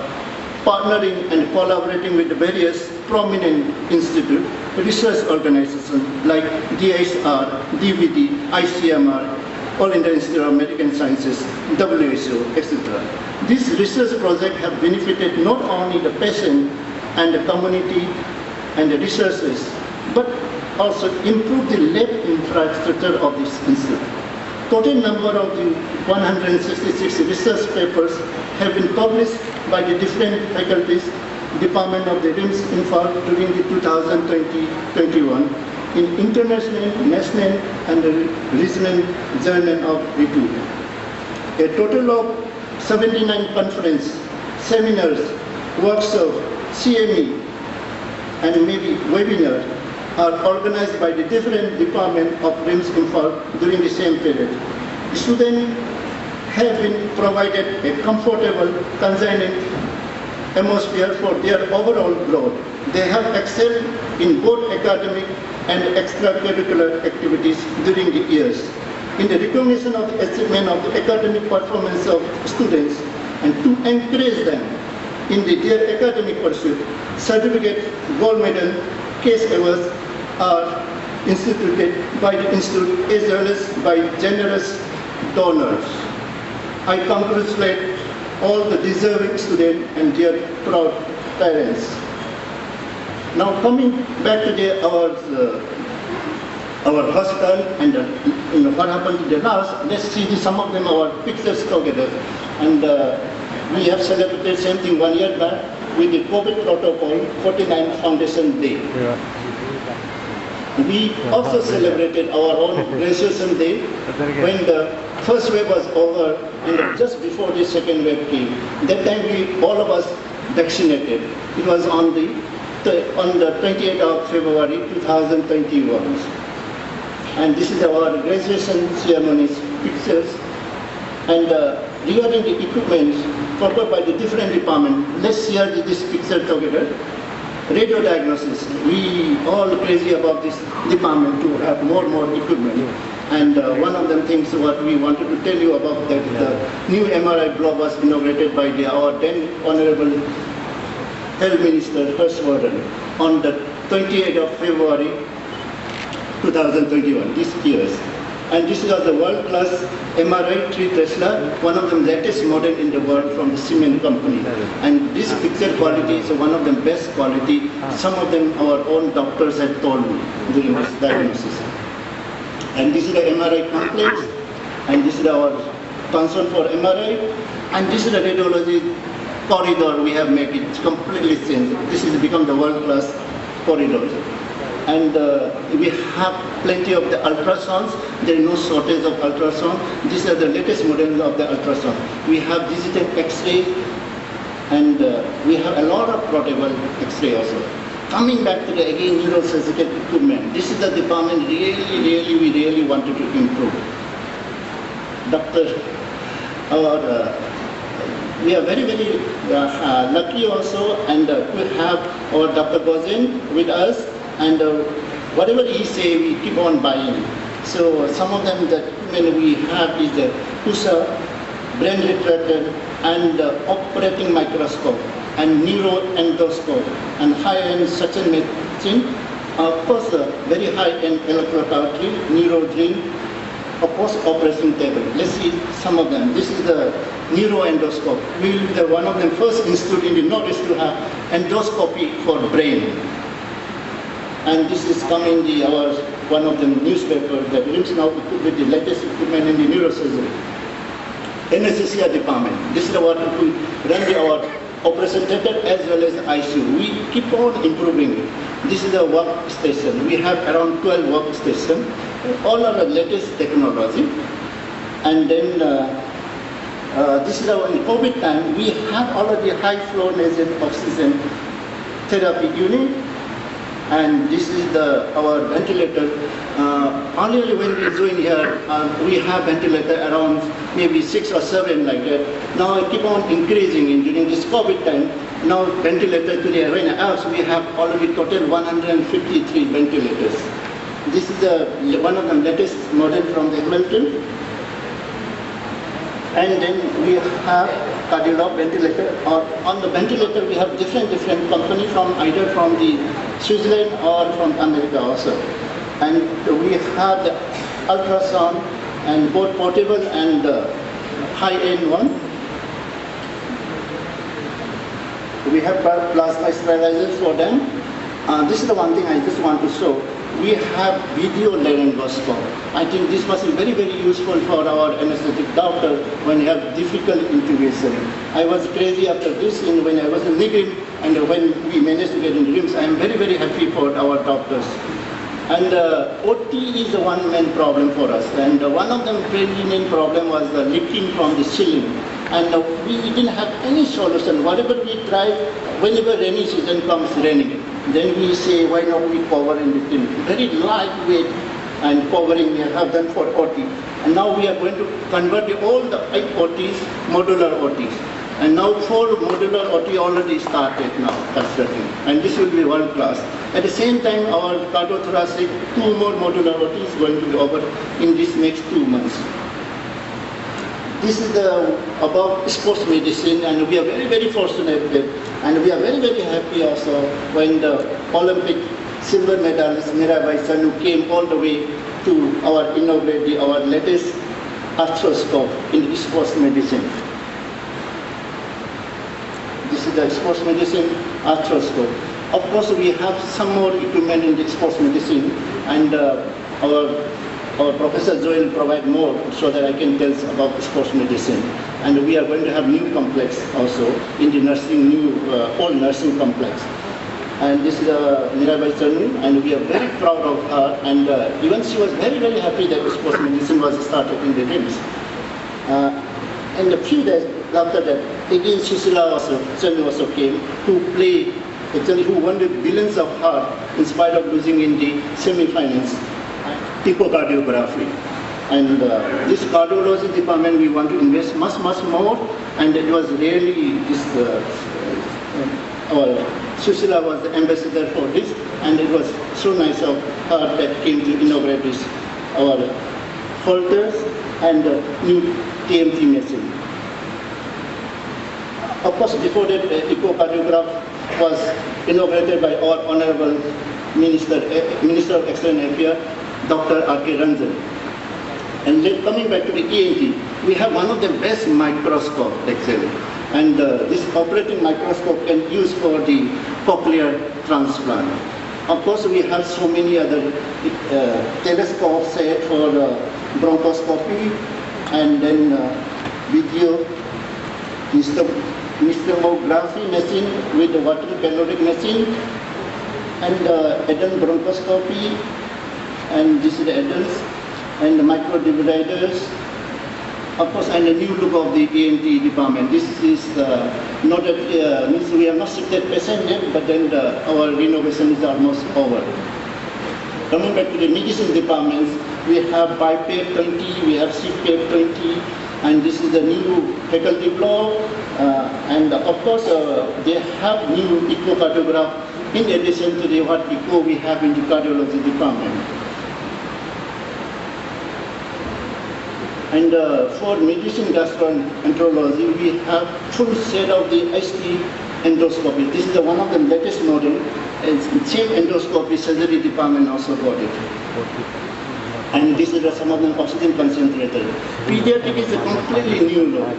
partnering and collaborating with various prominent institute research organizations like DISR, DVD, ICMR, All India Institute of Medical Sciences, WHO, etc. These research projects have benefited not only the patient and the community and the researchers, but also improved the lab infrastructure of this institute. Total number of the 166 research papers have been published by the different faculties, Department of the RIMS Imphal during the 2020-21 in international, national and regional journal of repute. A total of 79 conferences, seminars, workshops, CME and maybe webinars are organized by the different departments of RIMS Imphal during the same period. Students have been provided a comfortable, consigning atmosphere for their overall growth. They have excelled in both academic and extracurricular activities during the years. In the recognition of the achievement of the academic performance of students and to encourage them in their academic pursuit, certificate, gold medal, case awards are instituted by the institute as well as by generous donors. I congratulate all the deserving students and their proud parents. Now coming back to our our hospital, and what happened to the last. Let's see some of them our pictures together. And we have celebrated same thing 1 year back with the COVID protocol 49th Foundation Day. We also celebrated our own Graduation Day when the first wave was over and just before the second wave came. That time all of us vaccinated. It was on the 28th of February 2021. And this is our graduation ceremonies pictures. And regarding the equipment provided by the different departments, let's share this picture together. Radio diagnosis, we all crazy about this department to have more equipment. And one of them things what we wanted to tell you about that the new MRI block was inaugurated by our then Honorable Health Minister Harshvardhan on the 28th of February 2021, this year. And this is the world-class MRI 3 Tesla, one of the latest model in the world from the Siemens company. And this picture quality is one of the best quality. Some of them our own doctors have told me during this diagnosis. And this is the MRI complex, and this is our console for MRI, and this is the radiology corridor we have made it completely changed. This has become the world-class corridor. And we have plenty of the ultrasounds. There is no shortage of ultrasound. These are the latest models of the ultrasound. We have digital X-ray, and we have a lot of portable X-ray also. Coming back to the again neurosurgical equipment, this is the department we really wanted to improve. We are very lucky also, and we have our Dr. Brogen with us, and whatever he say, we keep on buying. So some of them that we have is the PUSA, brain retractor, and operating microscope, and neuro-endoscope, and high-end suction medicine, of course very high-end electrocautery, neurodream, of course operation table. Let's see some of them. This is the neuro-endoscope. We will be the one of the first institute in the Northeast to have endoscopy for brain. And this is coming one of the newspapers that RIMS now equipped with the latest equipment in the neurosurgery. Anesthesia department. This is what we run our operation theater as well as ICU. We keep on improving it. This is the workstation. We have around 12 workstations. All are the latest technology. And then this is in COVID time. We have already high flow nasal oxygen therapy unit. And this is our ventilator. Only when we join here, we have ventilator around maybe 6 or 7 like that. Now it keep on increasing during this COVID time. Now ventilator to the arena else, we have already total 153 ventilators. This is one of the latest model from the Hamilton. And then we have cardiolog ventilator. On the ventilator, we have different company from either from the Switzerland or from America also. And we have the ultrasound and both portable and high-end one. We have plasma sterilizers for them. This is the one thing I just want to show. We have video laryngoscope. I think this must be very useful for our anesthetic doctor when you have difficult intubation. I was crazy after this when I was in Nigrim, and when we managed to get in RIMS, I am very happy for our doctors. And OT is the one main problem for us. And one of the main problem was the leaking from the ceiling. And we didn't have any solution. Whatever we tried, whenever rainy season comes raining, then we say, why not we cover in the tin? Very lightweight and covering we have done for OT. And now we are going to convert all the 8 OTs, modular OTs. And now 4 modular OT already started now constructing. And this will be world class. At the same time, our cardiothoracic 2 more modular OTs going to be over in this next 2 months. This is about sports medicine, and we are very fortunate, and we are very happy also when the Olympic silver medalist Mirabai Sanu came all the way to our latest Astroscope in sports medicine. This is the sports medicine Astroscope. Of course, we have some more equipment in the sports medicine, and our Professor Joy will provide more so that I can tell about sports medicine. And we are going to have new complex also in the nursing, old nursing complex. And this is Mirabai Charni, and we are very proud of her. And even she was very, very happy that sports medicine was started in the RIMS. And a few days after that, again Sushila Charni also came, who won the billions of heart in spite of losing in the semi-finals, echocardiography. And this cardiology department we want to invest much more, and it was really this, Sushila was the ambassador for this, and it was so nice of her that came to inaugurate this, our Holters and new TMT machine. Of course, before that, echocardiograph was inaugurated by our Honorable Minister of External Affairs, Dr. R.K. Ranjan. And then coming back to the ENT, we have one of the best microscope actually. And this operating microscope can be used for the cochlear transplant. Of course, we have so many other telescopes set for bronchoscopy, and then video histography machine with the water caloric machine, and adult bronchoscopy, and this is the adults, and the microdefibrillators, of course, and the new look of the ENT department. This is not that means we have not shifted patient yet, but then our renovation is almost over. Coming back to the medicine departments, we have BiPAP 20, we have CPAP 20, and this is the new faculty block, and of course they have new echocardiograph in addition to the what echo we have in the cardiology department. And for medicine gastroenterology, we have full set of the ST endoscopy. This is one of the latest model. It's same endoscopy surgery department also got it. And this is some of the oxygen concentrator. Pediatric is a completely new look,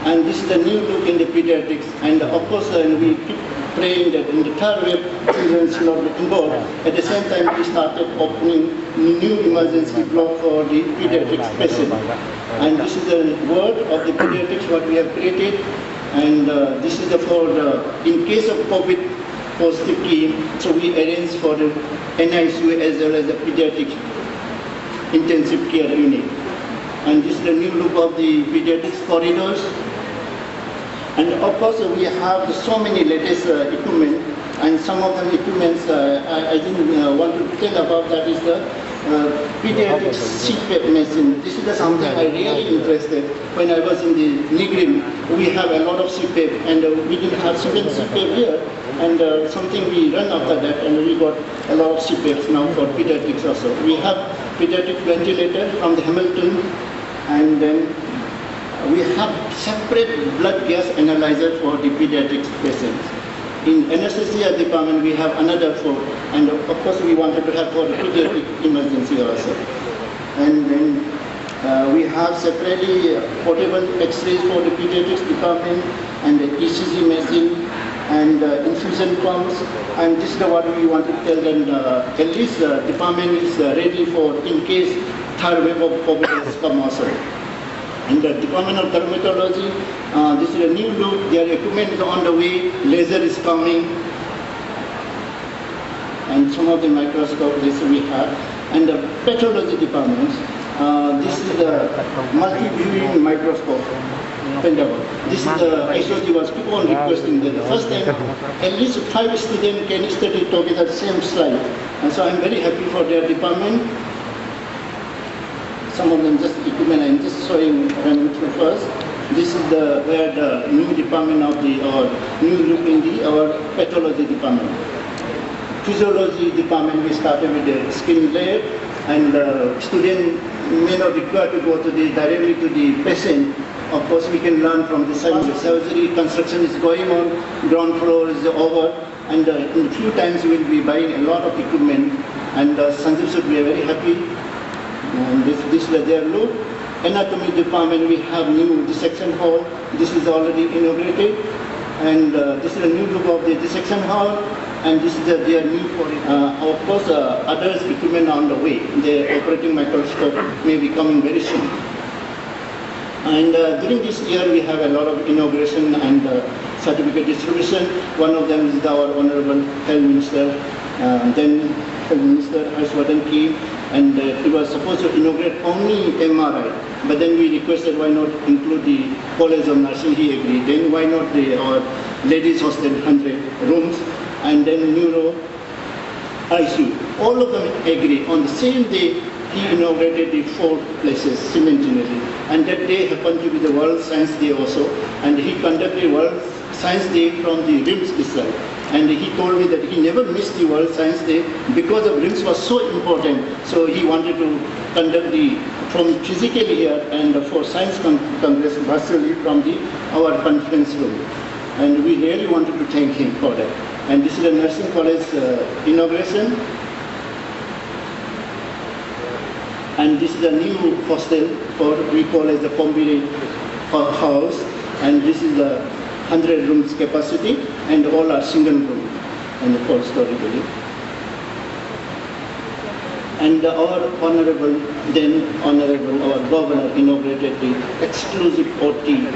and this is the new look in the pediatrics. And of course, we keep praying that in the third wave, children should not be involved. At the same time, we started opening new emergency block for the pediatrics patient. And this is the word of the pediatrics what we have created. And this is for in case of COVID positive team, so we arrange for the NICU as well as the pediatric intensive care unit. And this is the new look of the pediatrics corridors. And of course, we have so many latest equipment, and some of the equipments I didn't want to tell about. That is the pediatric CPAP machine. This is something I really interested. When I was in the Nigrim, we have a lot of CPAP, and we didn't have 7 CPAP here, and something we run after that, and we got a lot of CPAPs now for pediatrics also. We have pediatric ventilator from the Hamilton, and then we have separate blood gas analyzer for the pediatric patients. In anesthesia department, we have another for, and of course we wanted to have for the pediatric emergency also. And then we have separately portable X-rays for the pediatrics department, and the ECG machine, and infusion pumps. And this is what we want to tell them. At least the department is ready for in case third wave of COVID has come also. In the Department of Dermatology, this is a new look. Their equipment is on the way. Laser is coming, and some of the microscope this we have. And the pathology departments, this is the multi-viewing microscope. This is the HOD was keep on requesting that the first time at least 5 students can study together the same slide. And so I'm very happy for their department. Some of them just equipment, I'm just showing them first. This is where the new department of new look in our pathology department. Physiology department, we started with the skin lab, and student may not require to go directly to the patient. Of course, we can learn from the side of the surgery. Construction is going on, ground floor is over, and in a few times we will be buying a lot of equipment, and Sanjeev should be very happy. And this was their look. Anatomy department, we have new dissection hall. This is already inaugurated. And this is a new look of the dissection hall, and this is their new, of course, others equipment on the way. The operating microscope may be coming very soon. And during this year, we have a lot of inauguration and certificate distribution. One of them is our Honorable Health Minister, then Health Minister Harshvardhan came, and he was supposed to inaugurate only MRI. But then we requested why not include the College of Nursing. He agreed. Then why not our ladies hostel 100 rooms, and then neuro ICU. All of them agree. On the same day, he inaugurated the 4 places simultaneously. And that day happened to be the World Science Day also. And he conducted World Science Day from the RIMS itself. And he told me that he never missed the World Science Day because the RIMS was so important. So he wanted to conduct from physically here and for Science Congress virtually from our conference room. And we really wanted to thank him for that. And this is a nursing college inauguration. And this is a new hostel we call as the Pombiri house. And this is the 100 rooms capacity, and all are single room and 4-story building. And our honorable, our governor inaugurated the exclusive OT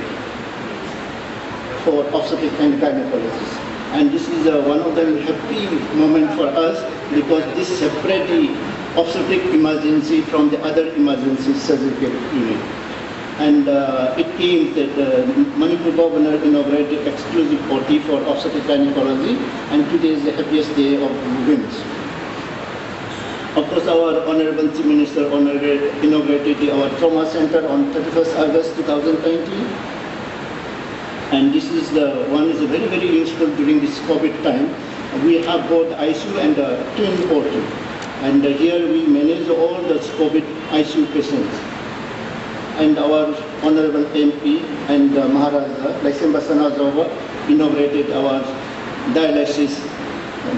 for obstetric and gynecologists. And this is one of the happy moment for us, because this separates the obstetric emergency from the other emergency surgical unit. And it came that Manipur governor inaugurated exclusive OT for obstetric gynecology, and today is the happiest day of WIMS. Of course, our Honorable Chief Minister inaugurated our trauma center on 31st August 2019. And this is the one is very, very useful during this COVID time. We have both ICU and twin OT. And here we manage all the COVID ICU patients. And our Honorable MP and Maharaja, Lakshmi Sanazova, inaugurated our dialysis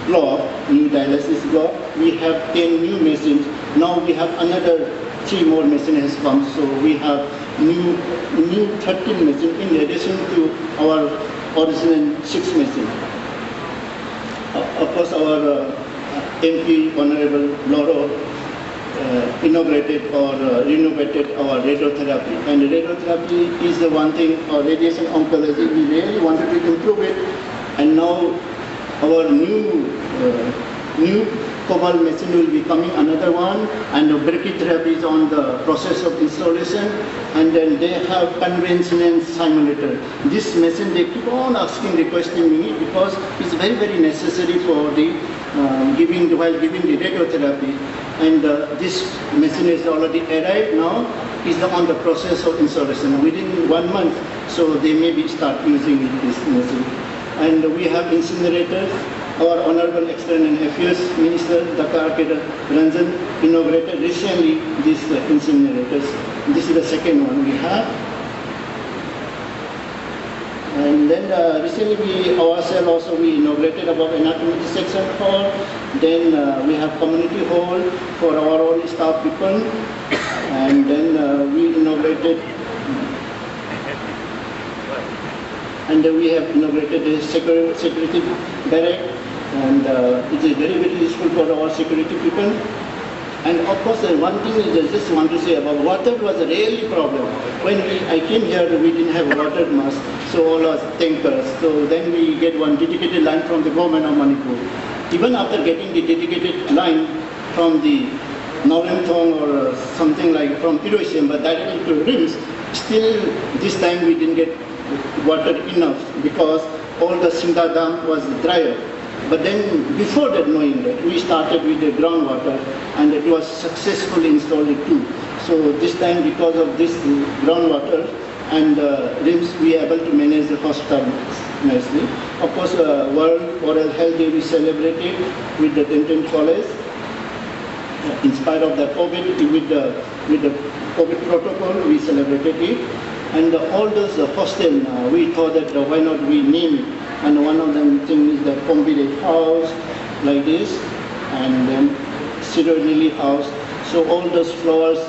block, new dialysis block. We have 10 new machines. Now we have another 3 more machines has come. So we have new 13 machines in addition to our original 6 machines. Of course, our MP, Honorable Loro, inaugurated or renovated our radiotherapy. And radiotherapy is the one thing, or radiation oncology, we really wanted to improve it. And now our new cobalt machine will be coming, another one, and the brachytherapy is on the process of installation. And then they have convention and simulator. This machine, they keep on asking, requesting me, because it's very, very necessary for the while giving the radiotherapy. And this machine is already arrived now, is on the process of installation within 1 month. So they maybe start using this machine. And we have incinerators. Our Honorable External Affairs Minister, Dr. R.K. Ranjan, inaugurated recently these incinerators. This is the second one we have. And then recently we inaugurated about anatomy dissection hall. Then we have community hall for our own staff people. And then we inaugurated, and we have inaugurated a security barrack. And it is very, very useful for our security people. And of course, one thing is I just want to say about water was a really problem. When I came here, we didn't have water much, so all our tankers. So then we get one dedicated line from the government of Manipur. Even after getting the dedicated line from the Nauremthong or something like from Priyoshakhi, but directly to RIMS, still this time we didn't get water enough because all the Singha dam was drier. But then, before that, knowing that, we started with the groundwater, and it was successfully installed too. So this time, because of this groundwater and RIMS, we are able to manage the hospital nicely. Of course, World Oral Health Day we celebrated with the Denton College. In spite of the COVID, with the COVID protocol, we celebrated it. And all those hostel, we thought that why not we name it. And one of them things is the Pombiri house, like this, and then Cedar Lily house. So all those flowers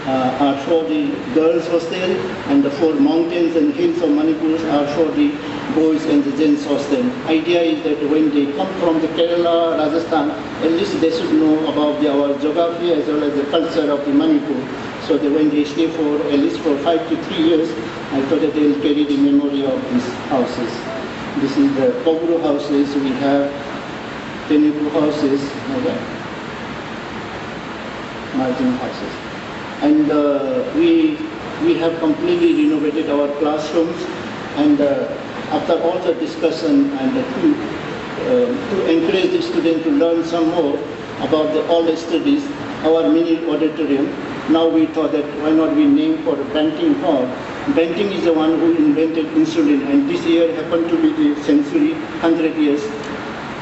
are for the girls hostel, and the 4 mountains and hills of Manipur are for the boys in the gents hostel. Idea is that when they come from the Kerala, Rajasthan, at least they should know about our geography as well as the culture of the Manipur. So that when they stay for at least for 5 to 3 years, I thought that they will carry the memory of these houses. This is the Koguru houses. We have Telugu houses, okay? Margin houses, and we have completely renovated our classrooms. And after all the discussion and to encourage the student to learn some more about all the studies, our mini auditorium. Now we thought that why not we name for Banting Hall. Banting is the one who invented insulin, and this year happened to be the century, 100 years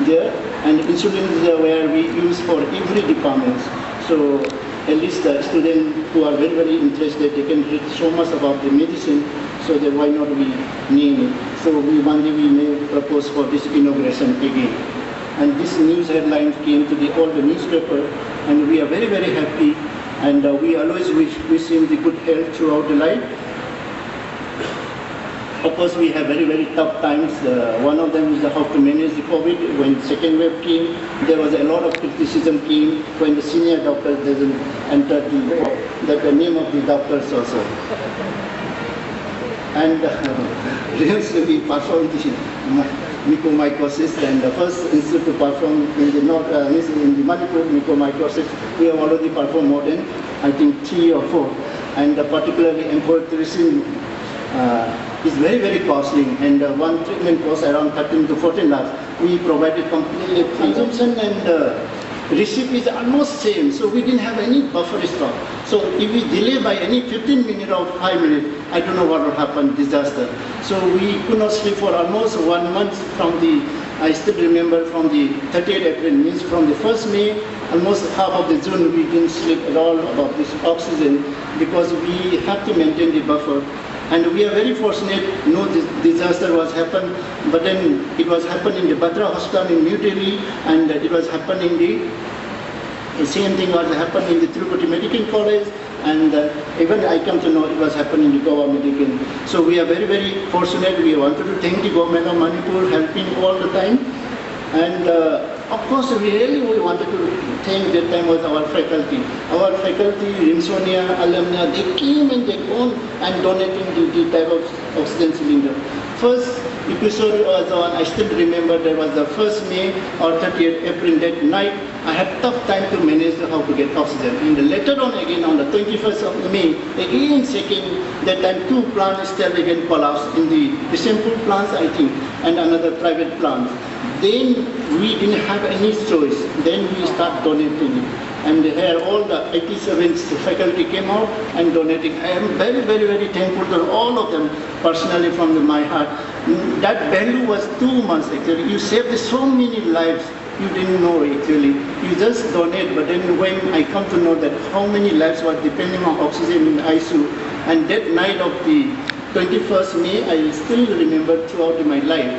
there. And insulin is where we use for every department. So at least the students who are very, very interested, they can read so much about the medicine, so that why not we name it. So one day we may propose for this inauguration again. And this news headline came to all the newspaper, and we are very, very happy. And we always wish him the good health throughout the life. Of course, we have very, very tough times. One of them is how to manage the COVID. When second wave came, there was a lot of criticism came when the senior doctors doesn't enter the name of the doctors also. And recently we performed the mucormycosis, and the first institute to perform in the North, in the Manipur mucormycosis, we have already performed more than, I think, 3 or 4. And particularly amphotericin is very, very costly, and one treatment costs around 13 to 14 lakhs. We provided completely consumption, and receipt is almost same, so we didn't have any buffer stock. So if we delay by any 15 minutes or 5 minutes, I don't know what will happen, disaster. So we could not sleep for almost 1 month from the, I still remember from the 30th April, means from the 1st May, almost half of the June, we didn't sleep at all about this oxygen, because we have to maintain the buffer. And we are very fortunate, no disaster was happened, but then it was happening in the Batra Hospital in New Delhi, and it was happening the same thing was happening in the Tirupati Medical College, and even I come to know it was happening in the Goa Medical. So we are very, very fortunate. We wanted to thank the government of Manipur helping all the time. And of course, we wanted to thank that time was our faculty. Our faculty, Rimsonia, alumni, they came and they gone and donating the type of oxygen cylinder. First episode was on, I still remember, there was the 1st May or 30th April, that night, I had tough time to manage how to get oxygen. And later on again, on the 21st of May, again second, that time 2 plants still again collapsed in the simple plants, I think, and another private plant. Then we didn't have any choice. Then we start donating it. And here all the 87 faculty came out and donating. I am very, very, very thankful to all of them personally from my heart. That value was 2 months actually. You saved so many lives. You didn't know actually. You just donate, but then when I come to know that how many lives were depending on oxygen in ICU, and that night of the 21st May, I still remember throughout my life,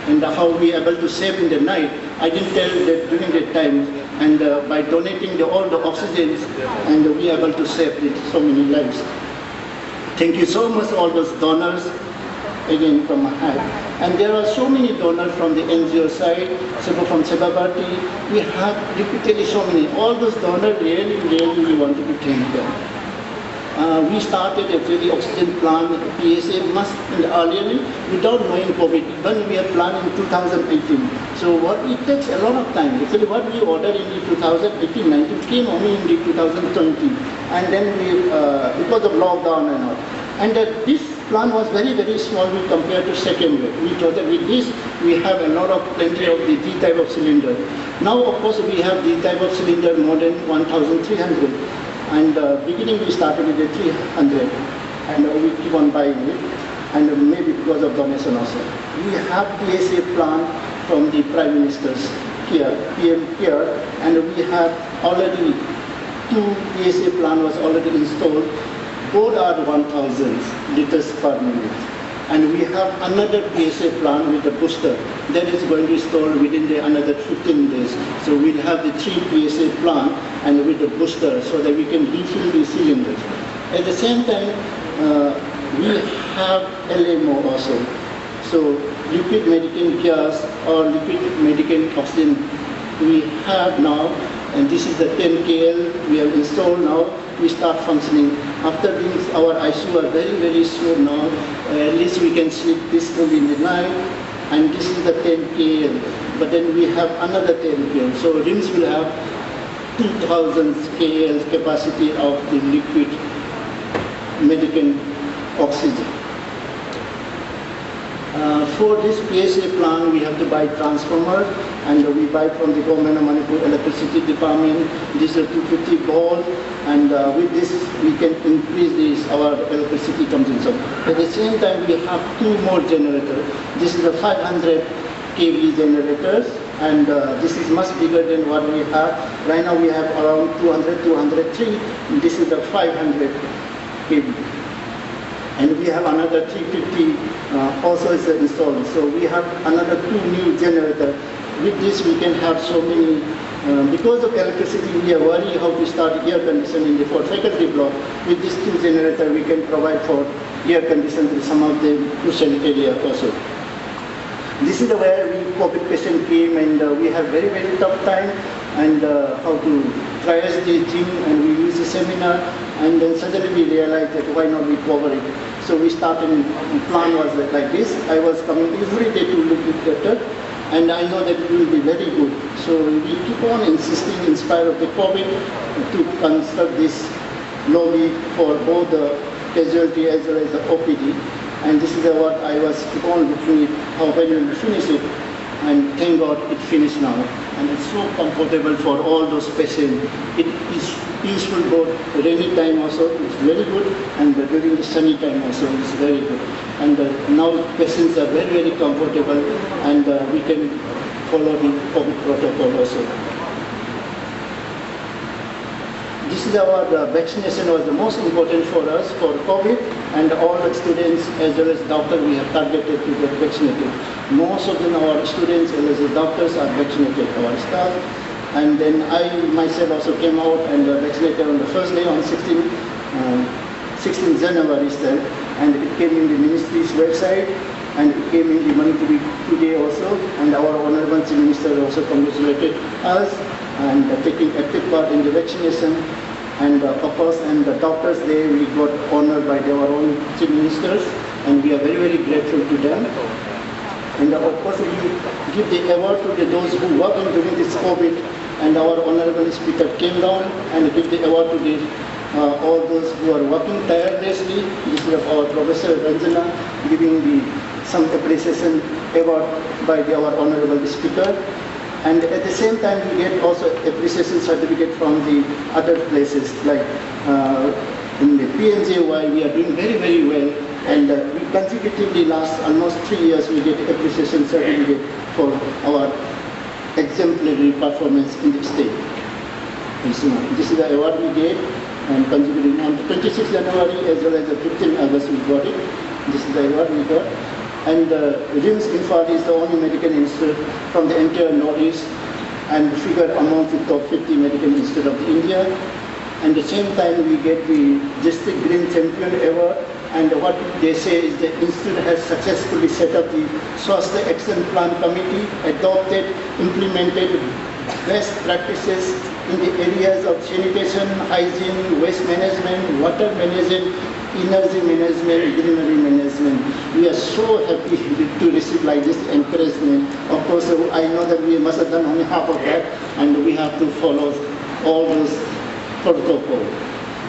and how we were able to save in the night. I didn't tell that during that time, and by donating all the oxygens, and we were able to save so many lives. Thank you so much, all those donors, again from my heart. And there are so many donors from the NGO side, so from Sebabati. We have repeatedly so many. All those donors, really, really, we wanted to thank them. We started actually oxygen plant, PSA, much earlier without knowing COVID. Even we had planned in 2018. So what it takes a lot of time. Actually what we ordered in the 2018-19 came only in the 2020. And then we, because of lockdown and all. And this plant was very, very small compared to second wave. We thought that with this, we have a lot of plenty of the D type of cylinder. Now of course we have D type of cylinder more than 1,300. And beginning we started with the 300, and we keep on buying it, and maybe because of donation also. We have PSA plant from the Prime Minister's here, PM here, and we have already 2 PSA plant was already installed. Both are 1,000 liters per minute. And we have another PSA plant with a booster that is going to install within another 15 days. So we'll have the 3 PSA plant and with the booster so that we can refill the cylinders. At the same time, we have LMO also. So liquid medical gas or liquid medical oxygen we have now, and this is the 10 KL we have installed now. We start functioning. After this, our ICU are very, very slow now. At least we can sleep peacefully in the night. And this is the 10 KL. But then we have another 10 KL. So RIMS will have 2000 KL capacity of the liquid medical oxygen. For this PSA plant, we have to buy transformer, and we buy from the Government of Manipur Electricity Department. This is a 250 volt, and with this we can increase this, our electricity consumption. At the same time, we have 2 more generators. This is a 500 kV generators, and this is much bigger than what we have. Right now we have around 200, 203. This is the 500 kV. And we have another 350 also is installed. So we have another 2 new generators. With this we can have so many, because of electricity we are worried how to start air conditioning for faculty block. With these 2 generators we can provide for air conditioning some of the sanitary air also. This is where we COVID patient came, and we have very, very tough time and how to triage the thing, and we use the seminar, and then suddenly we realized that why not we cover it. So we started, the plan was like this. I was coming every day to look at it, and I know that it will be very good. So we keep on insisting in spite of the COVID to construct this lobby for both the casualty as well as the OPD. And this is what I was keep on looking at how when we finish it, and thank God it finished now. And it's so comfortable for all those patients. It is peaceful both rainy time also, it's very good, and during the sunny time also, it's very good. And now patients are very, very comfortable, and we can follow the COVID protocol also. This is our vaccination was the most important for us for COVID, and all the students as well as doctors we have targeted to get vaccinated. Most of them, our students as well as the doctors are vaccinated, our staff. And then I myself also came out and vaccinated on the first day on 16 January still, and it came in the ministry's website, and it came in the Manipuri today also, and our Honorable Chief Minister also congratulated us and taking active part in the vaccination. And of course, and the doctors there, we got honored by our own Chief Ministers, and we are very, very grateful to them. And of course, we give the award to those who work during this COVID, and our Honorable Speaker came down and give the award to all those who are working tirelessly. This is our Professor Ranjana giving some appreciation award by our Honorable Speaker. And at the same time, we get also appreciation certificate from the other places, like in the PMJY, we are doing very, very well. And we consecutively last almost 3 years, we get appreciation certificate for our exemplary performance in the state. This is the award we get, and consecutively on 26th January as well as the 15th August we got it. This is the award we got. And RIMS Imphal is the only medical institute from the entire Northeast, and figured among the top 50 medical institutes of India. And at the same time, we get the District Green Champion Award. And what they say is the institute has successfully set up the Swasthya Action Plan Committee, adopted, implemented best practices in the areas of sanitation, hygiene, waste management, water management, energy management, greenery management. We are so happy to receive like this encouragement. Of course, I know that we must have done only half of that, and we have to follow all those protocols.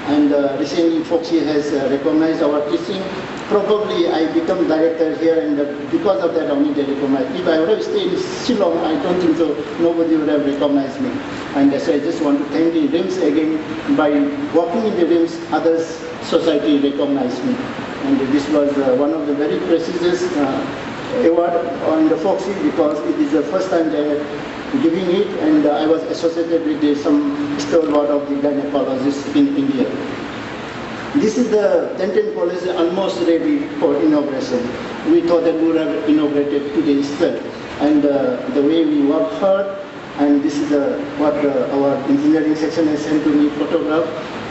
And recently Foxy has recognized our teaching. Probably I become director here, and because of that only they recognize. If I would have stayed in Shillong, I don't think so, nobody would have recognized me. And so I just want to thank the RIMS again. By working in the RIMS, others society recognized me. And this was one of the very prestigious award on the Foxy, because it is the first time they are giving it, and I was associated with some stalwart of the gynecologists in India. This is the dental college almost ready for inauguration. We thought that we would have inaugurated today itself. And the way we work hard, and this is what our engineering section has sent to me photograph.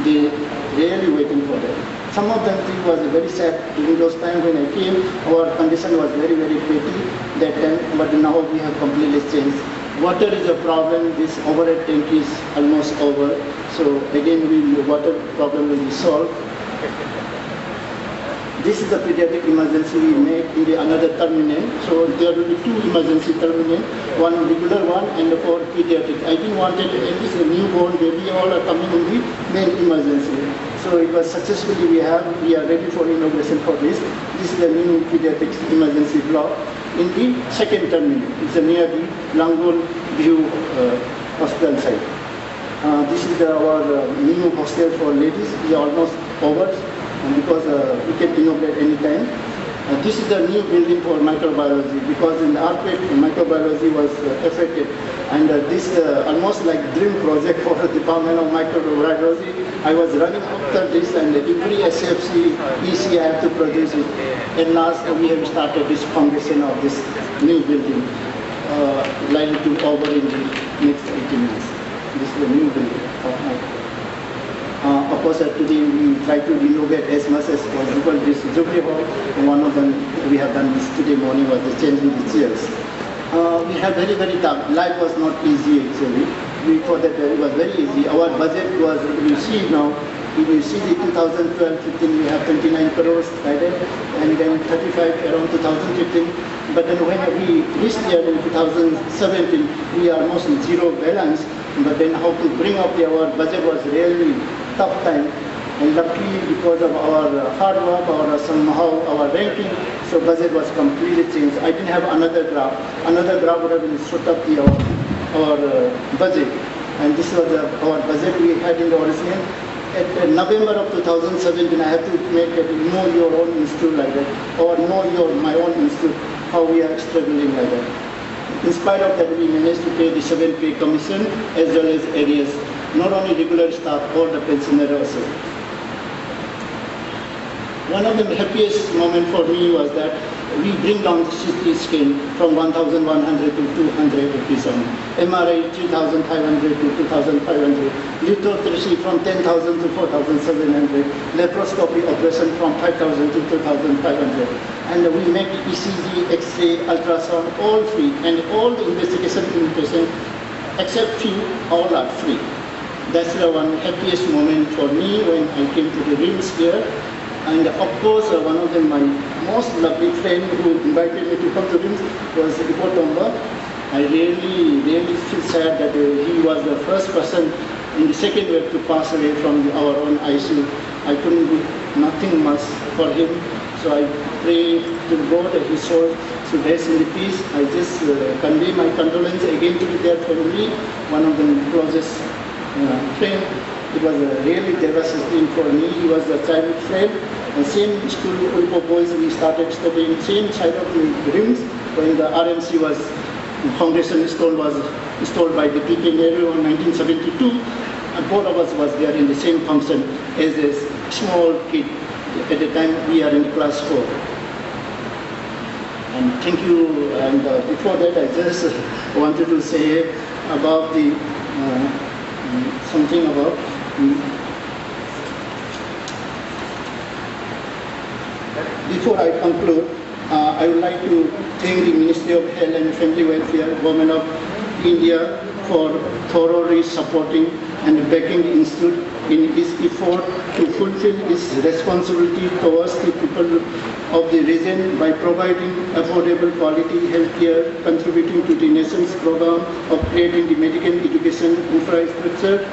They really waiting for that. Some of them think was very sad during those times when I came. Our condition was very, very petty that time, but now we have completely changed. Water is a problem. This overhead tank is almost over. So again, water problem will be solved. This is the pediatric emergency we make in the another terminal. So there will be 2 emergency terminal, one regular one and for pediatric. I didn't want it, at least a newborn baby, all are coming in the main emergency. So it was successfully we are ready for inauguration for this. This is the new pediatric emergency block in the second terminal. It's near the Langol View hospital site. This is our new hostel for ladies. It's almost over. Because we can inaugurate anytime. This is the new building for microbiology because in the earthquake microbiology was affected, and this almost like dream project for the Department of Microbiology. I was running after this, and every SFC, EC I have to produce it. And last we have started this foundation of this new building, likely to over in the next 18 months. This is the new building of microbiology. Of course, today we try to renovate as much as possible this Jubilee Hall. One of them we have done this today morning was the changing the chairs. We have very, very tough. Life was not easy actually. We thought that it was very easy. Our budget was, you see now, if you see the 2012-15, we have 29 crores guided, and then 35 around 2015. But then when we reached here in 2017, we are almost zero balance. But then how to bring up our budget was really tough time. And luckily because of our hard work or somehow our ranking, so budget was completely changed. I didn't have another graph. Another graph would have been shot up our budget. And this was our budget we had in the original. At November of 2017, I had to make it know your own institute like that, or know my own institute, how we are struggling like that. In spite of that, we managed to pay the 7 pay commission as well as areas, not only regular staff or the pensioners also. One of the happiest moments for me was that we bring down the CT scan from 1,100 to 200 rupees on MRI 3,500 to 2,500, lithotripsy from 10,000 to 4,700, laparoscopy operation from 5,000 to 2,500. And we make ECG, X-ray, ultrasound, all free, and all the investigation in patient, except few, all are free. That's the one happiest moment for me when I came to the RIMS here. And of course, one of them, my most lovely friend who invited me to come to RIMS was Ipo Tomba. I really feel sad that he was the first person in the second wave to pass away from our own ICU. I couldn't do nothing much for him. So I pray to God that his soul should rest in peace. I just convey my condolence again to their family, one of the closest friend. It was really devastating for me. He was a childhood friend. The same school, Ulpo boys, we started studying same side of the RIMS when the RMC was, foundation stone was installed by the PK Nehru in 1972. And both of us was there in the same function as a small kid. At the time we are in class 4. And thank you. And before that, I just wanted to say about the something about. Before I conclude, I would like to thank the Ministry of Health and Family Welfare, Government of India for thoroughly supporting and backing the Institute in its effort to fulfill its responsibility towards the people of the region by providing affordable quality healthcare, contributing to the nation's program of creating the medical education infrastructure.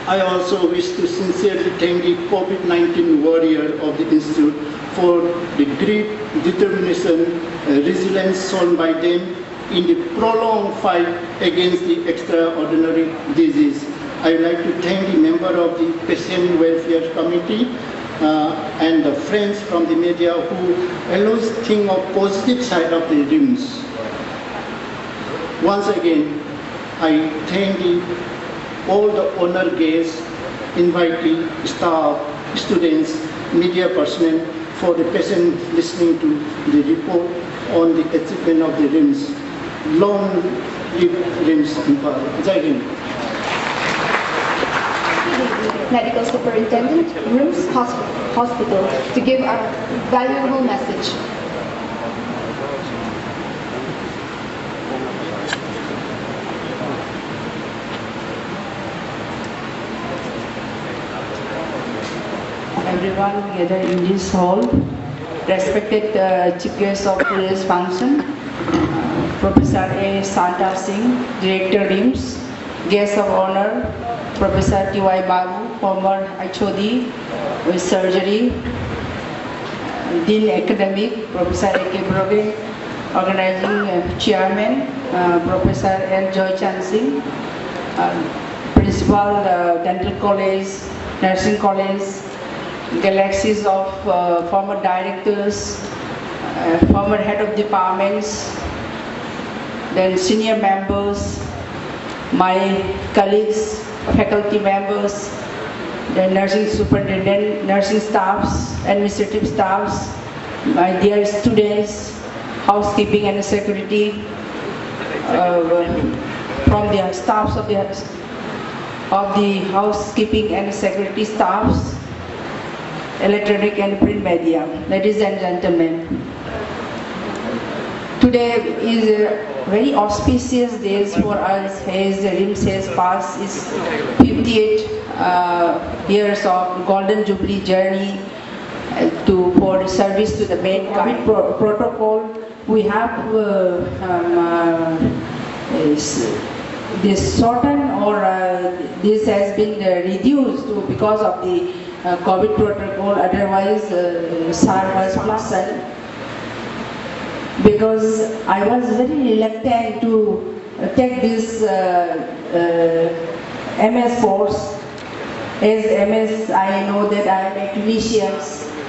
I also wish to sincerely thank the COVID-19 warrior of the Institute for the great determination, resilience shown by them in the prolonged fight against the extraordinary disease. I would like to thank the member of the Patient Welfare Committee and the friends from the media who always think of positive side of the RIMS. Once again, I thank all the honored guests, invitee, staff, students, media personnel for the patient listening to the report on the achievement of the RIMS. long live RIMS Imphal. Jai Hind.
Medical Superintendent, RIMS Hospital, to give a valuable message.
Everyone gathered in this hall, respected chief guest of today's function, Professor A. Santa Singh, Director RIMS, guest of honor, Professor T.Y. Babu, former HOD of Surgery, Dean Academic, Professor A.K. Brogen, Organizing Chairman, Professor L. Joychand Singh, Principal, Dental College, Nursing College, galaxies of former directors, former head of departments, then senior members, my colleagues, faculty members, the nursing superintendent, nursing staffs, administrative staffs, my dear students, housekeeping and security, from the staffs of the housekeeping and security staffs, electronic and print media. Ladies and gentlemen, today is a very auspicious day for us as RIMS has passed its 58 years of Golden Jubilee journey for service to the mankind protocol. We have this shortened or this has been reduced because of the COVID protocol. Otherwise, SAR was planned. Because I was very reluctant to take this MS course. As MS, I know that I am a clinician.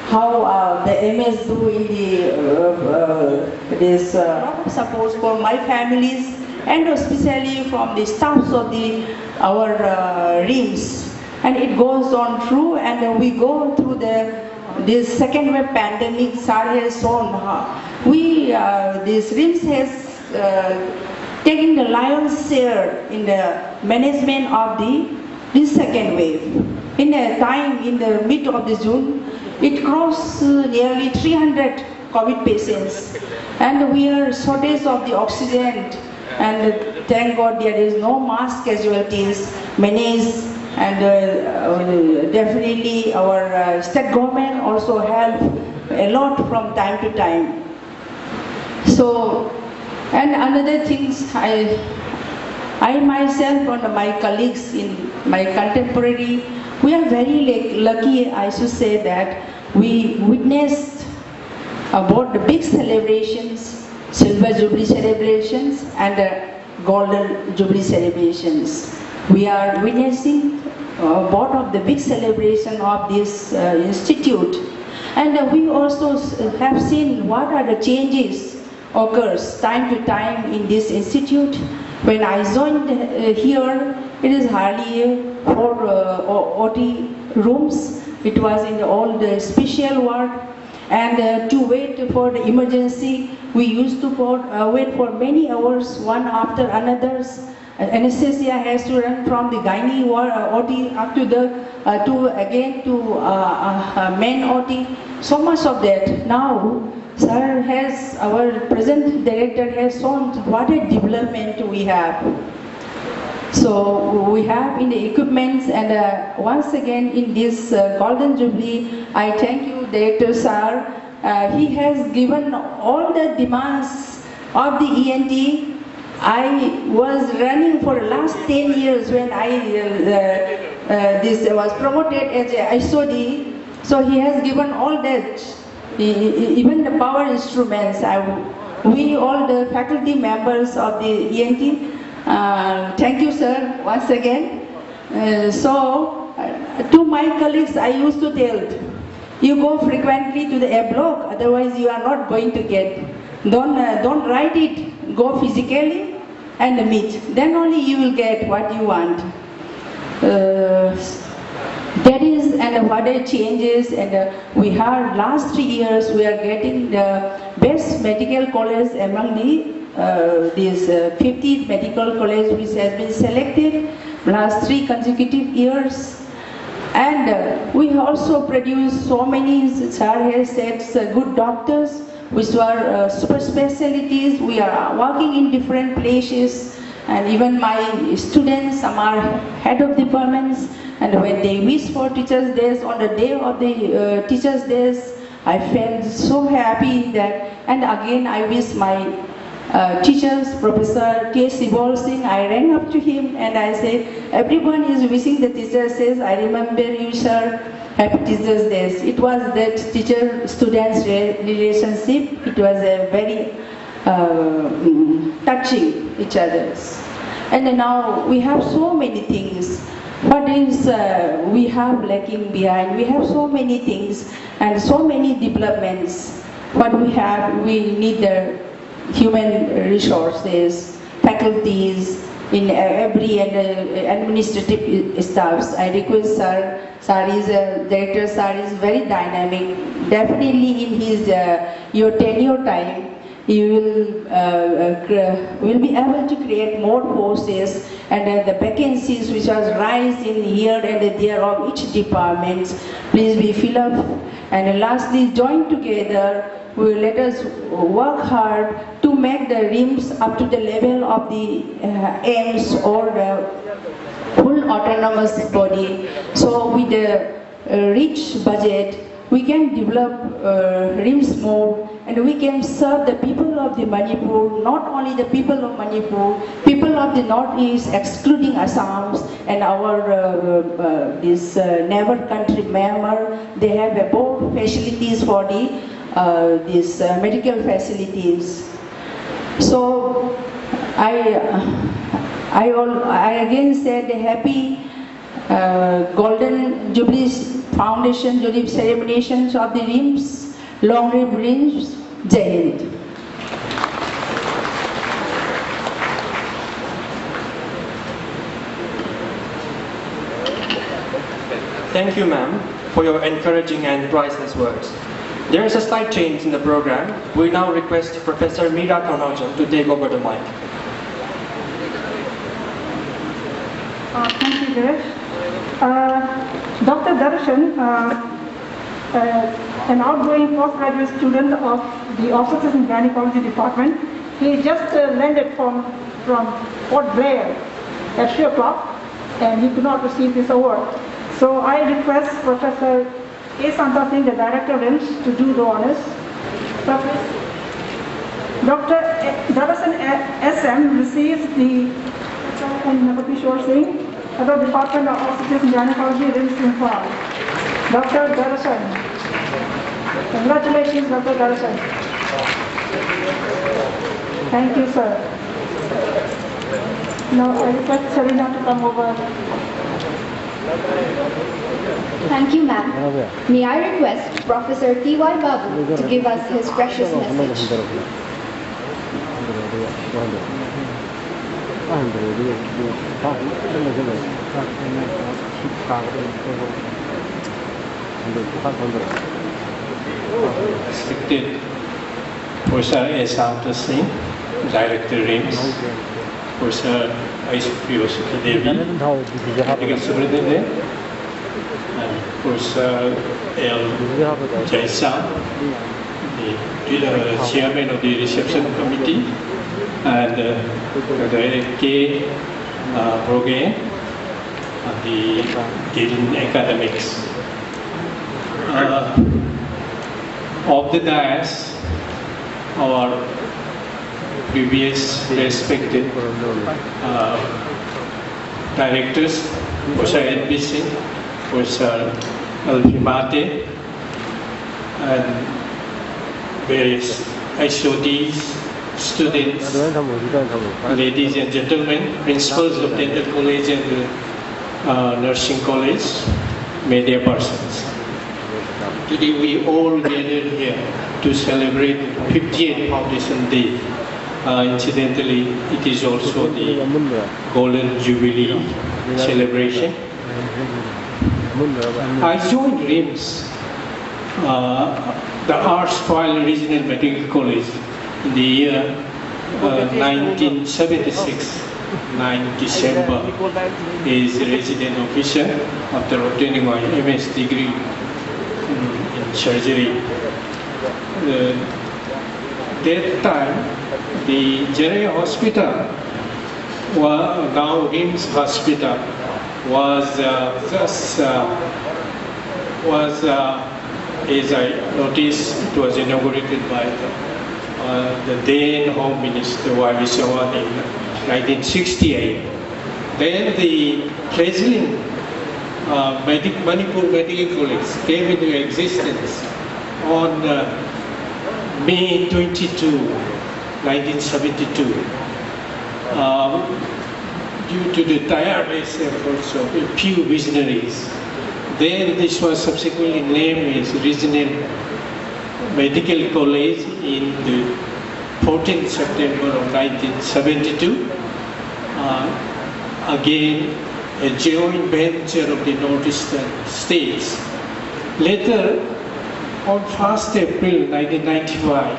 How the MS do in the this support for my families and especially from the staffs of our RIMS. And it goes on through, and we go through this second wave pandemic. SAR has shown this RIMS has taken the lion's share in the management of this second wave. In a time in the mid of the June, it crossed nearly 300 COVID patients, and we are shortage of the oxygen. And thank God there is no mass casualties managed. And definitely our state government also help a lot from time to time. So, and another things, I myself and my colleagues in my contemporary, we are very lucky, I should say, that we witnessed about the big celebrations, Silver Jubilee celebrations and Golden Jubilee celebrations. We are witnessing both of the big celebration of this institute, and we also have seen what are the changes occurs time to time in this institute. When I joined here, it is hardly 4 OT rooms. It was in the old special ward, and to wait for the emergency, we used to wait for many hours, one after another. Anesthesia has to run from the gynae OT up to main OT. So much of that. Now, sir has, our present director has shown what a development we have. So we have in the equipments, and once again in this Golden Jubilee, I thank you, Director Sir. He has given all the demands of the ENT. I was running for the last 10 years when this was promoted as a HOD. So he has given all that, even the power instruments. We all the faculty members of the ENT, thank you, sir, once again. To my colleagues, I used to tell, you go frequently to the A block, otherwise you are not going to get. Don't write it, go physically and meet. Then only you will get what you want. That is, and what are changes, and we have last 3 years we are getting the best medical college among the this 50th medical college which has been selected last 3 consecutive years. And we also produce so many, sir has said, good doctors, which were super specialties. We are working in different places, and even my students, some are head of departments, and when they wish for Teachers' Days, on the day of the Teachers' Days, I felt so happy that, and again I wish my teachers, Professor Bijoy Singh, I ran up to him and I said, everyone is wishing the Teachers' Days. I remember you, sir. Happy Teachers' Days. It was that teacher-students relationship. It was a very touching each other's. And now we have so many things. What is we have lacking behind? We have so many things and so many developments. What we have, we need the human resources, faculties, in every administrative staffs. I request sir, director sir is very dynamic. Definitely in his your tenure time, you will be able to create more posts, and the vacancies which are rising here and there of each department, please be filled up. And lastly, join together. Let us work hard to make the RIMS up to the level of the AIMS or the full autonomous body. So with a rich budget, we can develop RIMS more, and we can serve the people of the Manipur, not only the people of Manipur, people of the Northeast, excluding Assam and our this neighbor country Myanmar. They have above facilities for the these medical facilities. So I again said a happy Golden Jubilee Foundation Jubilee celebrations of the RIMS. Long live RIMS. Jai Hind.
Thank you, ma'am, for your encouraging and priceless words. There is a slight change in the program. We now request Professor Rita Devi to take over the mic.
Thank you, Girish. Dr. Darshan, an outgoing postgraduate student of the Obstetrics and Gynecology Department, he just landed from Port Blair at 3 o'clock, and he could not receive this award. So I request Professor A. Santa Singh, the Director of RIMS, to do the honors. Dr. Darshan SM receives the Bijoy Singh, Head of Department of Obstetrics and Gynecology, RIMS Imphal. Dr. Darshan. Congratulations, Dr. Darshan. Thank you, sir. Now I request Serena to come over.
Thank you, ma'am. May I request Professor T.Y. Babu to give us his precious message.
Respected Professor A. Santa Singh, Director RIMS, Professor Priyoshakhi Devi, Medical Superintendent, and Professor L. Joychand, the Chairman of the Reception Committee, and Dr. K. Brogen, the Dean Academics. Of the dais, our previous respected directors, Professor N.B. Singh, Professor Fimate, and various HODs, students, ladies and gentlemen, principals of dental college and nursing college, media persons. Today we all gathered here to celebrate 58th Foundation Day. Incidentally, it is also the Golden Jubilee celebration. I joined RIMS, the Arts Trial Regional Medical College, in the year 1976, 9 December, is resident officer after obtaining my MS degree in surgery. That time, the General Hospital, now RIMS Hospital, was as I noticed, it was inaugurated by the then Home Minister Y.V. Sawan in 1968. Then the President Manipur Medical College came into existence on May 22, 1972. Due to the tireless efforts of a few visionaries. Then this was subsequently named as Regional Medical College in the 14th September of 1972. Again, a joint venture of the northeastern states. Later, on 1st April 1995,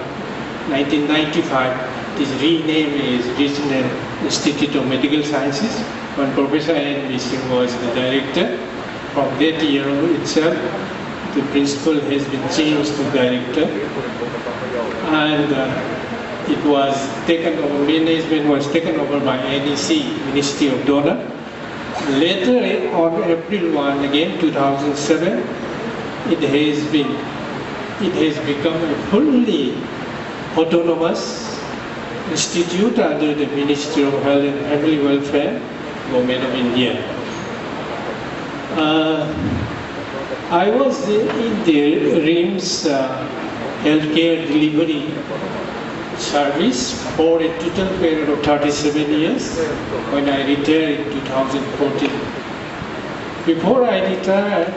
it is renamed as Regional Institute of Medical Sciences, when Professor N.V. Singh was the director. From that year itself, the principal has been changed to director, and it was taken over, management was taken over by NEC, Ministry of Donor. Later, on April 1, again 2007, it has become a fully autonomous institute under the Ministry of Health and Family Welfare, Government of India. I was in the RIMS healthcare delivery service for a total period of 37 years when I retired in 2014. Before I retired,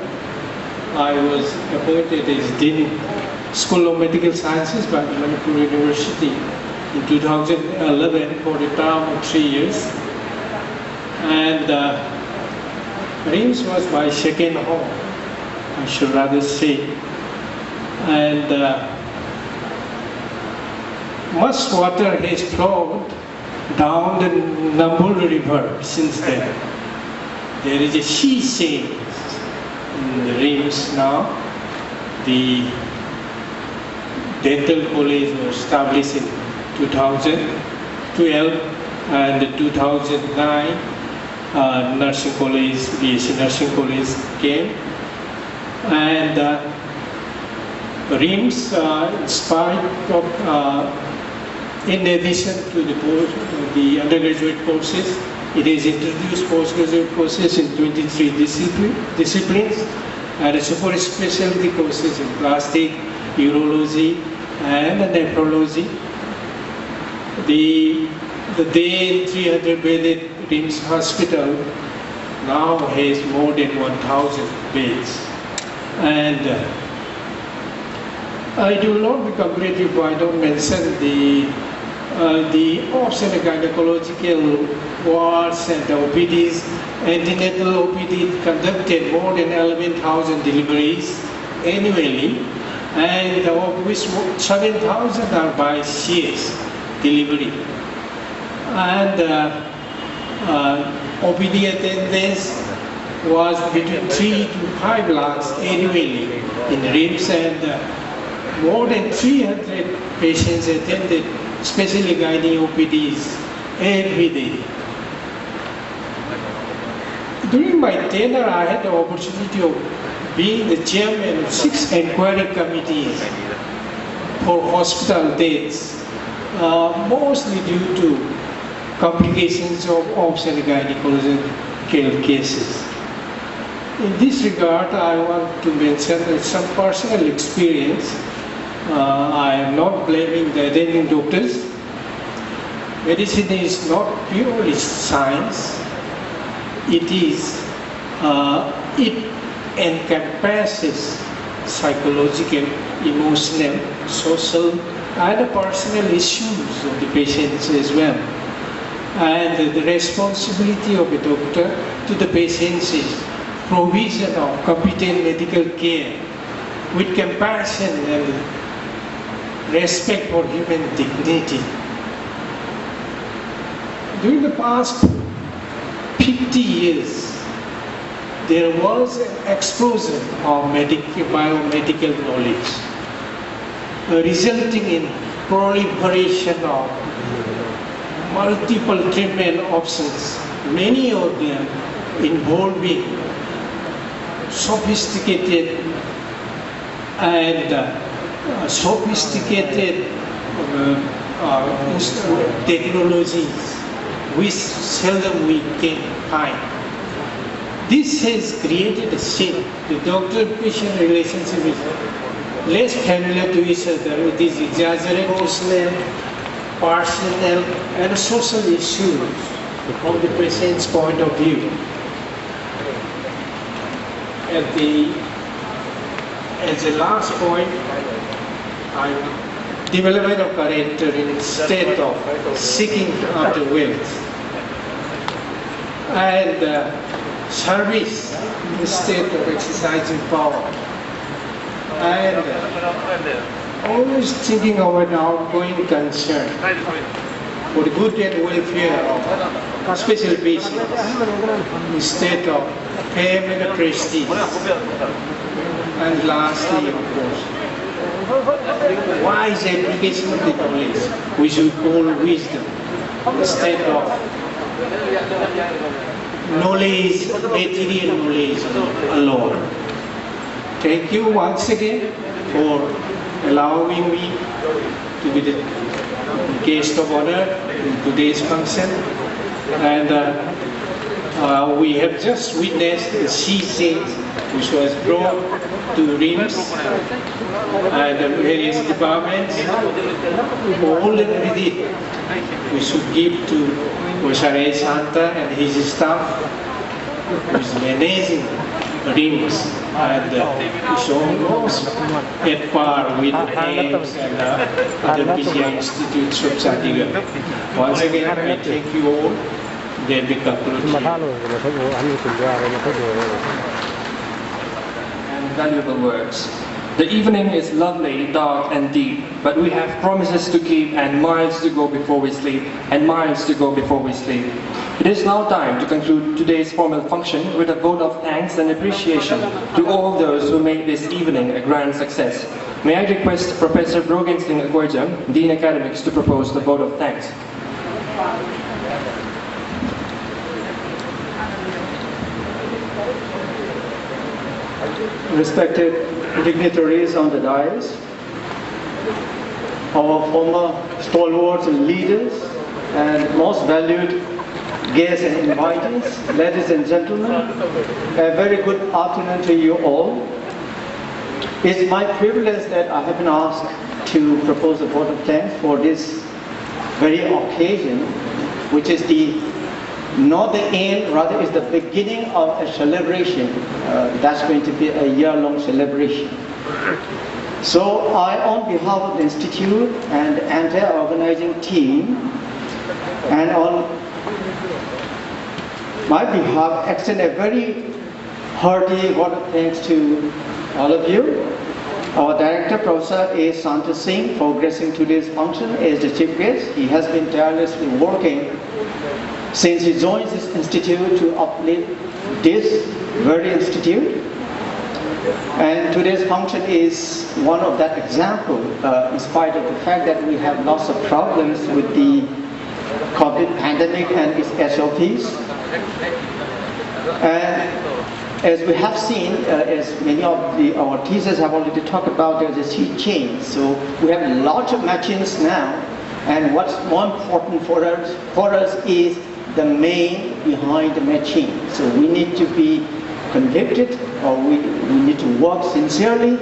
I was appointed as Dean School of Medical Sciences by Manipur University in 2011 for a term of 3 years. And RIMS was my second home, I should rather say. And much water has flowed down the Nambul River since then. There is a sea change in the RIMS now. The dental college was established in 2012, and in 2009 nursing college, BSc nursing college came, and RIMS, in spite of, in addition to the undergraduate courses, it has introduced postgraduate courses in 23 disciplines and super specialty courses in plastic, urology, and nephrology. The then 300-bedded RIMS hospital now has more than 1,000 beds. And I do not be competitive if I don't mention the obs and gynecological wards and OPDs. Antenatal OPD conducted more than 11,000 deliveries annually, and of which 7,000 are by CS delivery. And OPD attendance was between 3 to 5 lakhs annually in RIMS, and more than 300 patients attended, especially gynae OPDs, every day. During my tenure, I had the opportunity of being the chairman of 6 inquiry committees for hospital deaths, mostly due to complications of obs and gynecological cases. In this regard, I want to mention some personal experience. I am not blaming the attending doctors. Medicine is not purely science. It encompasses psychological, emotional, social, and personal issues of the patients as well. And the responsibility of a doctor to the patients is provision of competent medical care with compassion and respect for human dignity. during the past 50 years, there was an explosion of biomedical knowledge, resulting in proliferation of multiple treatment options, many of them involving sophisticated technologies which seldom we can find. This has created a shift. The doctor-patient relationship is less familiar to each other. It is exaggerated personal and social issues from the patient's point of view. As a last point, development of character in a state of seeking after wealth, and service in the state of exercising power, and always thinking of an outgoing concern for the good and welfare of special patients in the state of fame and prestige. And lastly, of course, wise application of the knowledge, which we call wisdom, the state of knowledge, material knowledge alone. Thank you once again for allowing me to be the guest of honor in today's function. And we have just witnessed the CC which was brought to RIMS and the various departments. All the credit we should give to Oshare Santa and his staff who is managing RIMS and is almost at par with AIMS and other PCI institutes of Chandigarh. Once again, I thank you all. Then we conclude.
And valuable words. The evening is lovely, dark and deep, but we have promises to keep and miles to go before we sleep, and miles to go before we sleep. It is now time to conclude today's formal function with a vote of thanks and appreciation to all those who made this evening a grand success. May I request Professor Brogen Singh Akoijam, Dean Academics, to propose the vote of thanks.
Respected dignitaries on the dais, our former stalwarts and leaders, and most valued guests and invitees, ladies and gentlemen, a very good afternoon to you all. It's my privilege that I have been asked to propose a vote of thanks for this very occasion, which is not the end, rather is the beginning of a celebration. That's going to be a year-long celebration. So I, on behalf of the Institute and the entire organizing team, and on my behalf, extend a very hearty vote of thanks to all of you. Our director, Professor A. Santa Singh, for gracing today's function as the chief guest. He has been tirelessly working since he joined this institute to uplift this very institute. And today's function is one of that example, in spite of the fact that we have lots of problems with the COVID pandemic and its SOPs. And as we have seen, as many of our teachers have already talked about, there's a sea change. So we have lots of machines now, and what's more important for us is the man behind the machine. So we need to be convicted, or we need to work sincerely.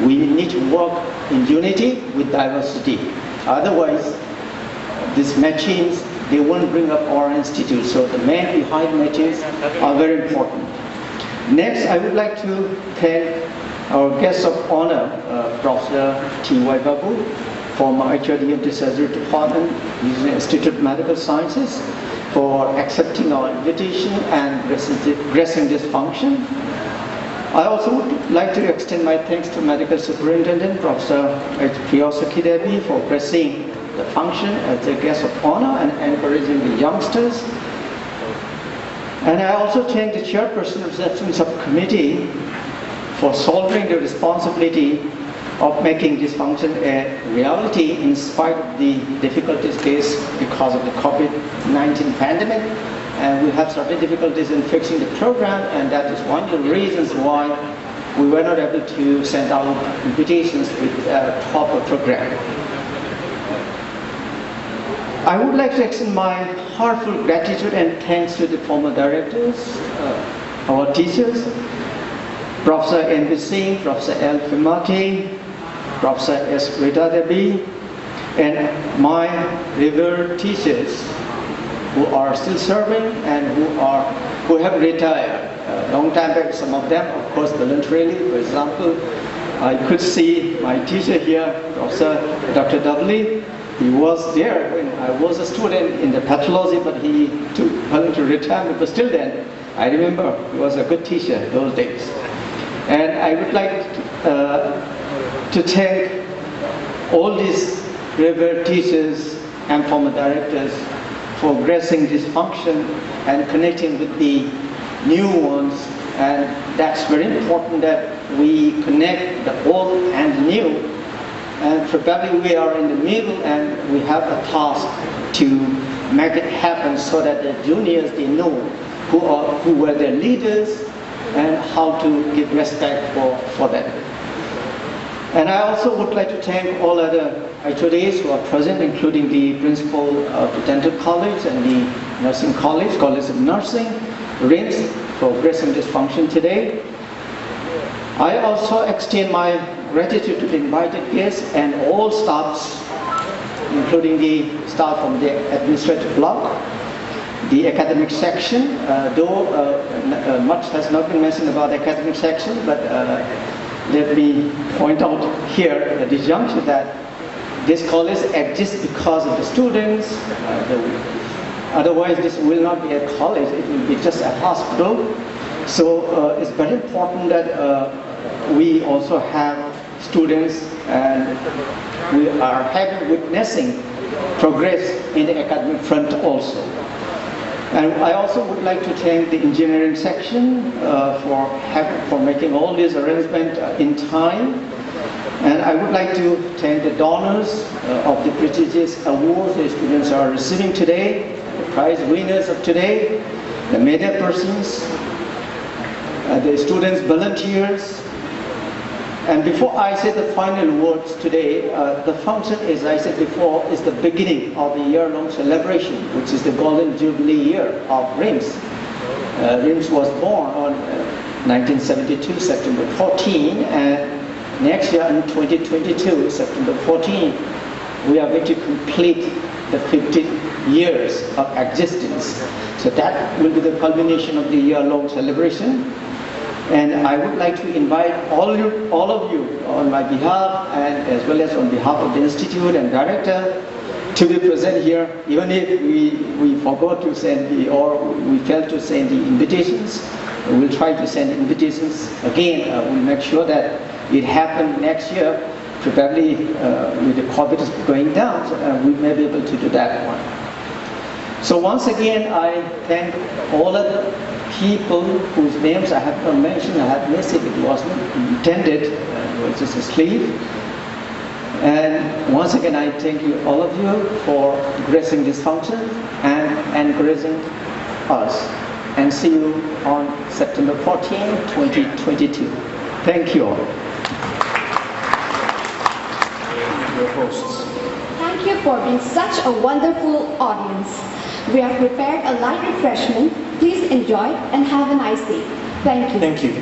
We need to work in unity with diversity. Otherwise, these machines, they won't bring up our institute. So the men behind machines are very important. Next, I would like to thank our guest of honor, Professor T.Y. Babu, former HOD of the Surgery Department, Union Institute of Medical Sciences, for accepting our invitation and gracing this function. I also would like to extend my thanks to Medical Superintendent, Professor Priyoshakhi Devi, for gracing the function as a guest of honor and encouraging the youngsters. And I also thank the chairperson of the subcommittee for shouldering the responsibility of making this function a reality in spite of the difficulties faced because of the COVID-19 pandemic. And we have certain difficulties in fixing the program, and that is one of the reasons why we were not able to send out invitations with a proper program. I would like to extend my heartfelt gratitude and thanks to the former directors, our teachers, Professor N.B. Singh, Professor L. Fimate, Professor S. Rita Devi, and my revered teachers who are still serving and who have retired a long time back. Some of them, of course, voluntarily. For example, I could see my teacher here, Professor Dr. Dudley. He was there when I was a student in the pathology, but he took voluntary retirement. But still then, I remember he was a good teacher those days. And I would like to thank all these revered teachers and former directors for gracing this function and connecting with the new ones. And that's very important that we connect the old and the new. And probably we are in the middle and we have a task to make it happen so that the juniors, they know who were their leaders and how to give respect for them. And I also would like to thank all other HODs who are present, including the principal of the Dental College and the Nursing College, College of Nursing, RIMS, for gracing this function today. I also extend my gratitude to the invited guests and all staffs, including the staff from the administrative block, the academic section, though much has not been mentioned about the academic section, but let me point out here at this juncture that this college exists because of the students. Otherwise, this will not be a college, it will be just a hospital. So it's very important that we also have students, and we are witnessing progress in the academic front also. And I also would like to thank the engineering section for making all these arrangements in time. And I would like to thank the donors of the prestigious awards the students are receiving today, the prize winners of today, the media persons, the students' volunteers. And before I say the final words today, the function, as I said before, is the beginning of the year-long celebration, which is the Golden Jubilee year of RIMS. RIMS was born on 1972, September 14, and next year in 2022, September 14, we are going to complete the 50 years of existence. So that will be the culmination of the year-long celebration. And I would like to invite all of you on my behalf and as well as on behalf of the Institute and Director to be present here, even if we forgot to send or we failed to send the invitations. We'll try to send invitations again. We'll make sure that it happens next year, probably with the COVID going down, we may be able to do that one. So once again, I thank all of the people whose names I have not mentioned. I have missed it, it wasn't intended, it was just a sleeve. And once again, I thank you, all of you, for gracing this function and encouraging us. And see you on September 14, 2022. Thank you all. Your hosts.
Thank you for being such a wonderful audience. We have prepared a light refreshment. Please enjoy and have a nice day. Thank you.
Thank you.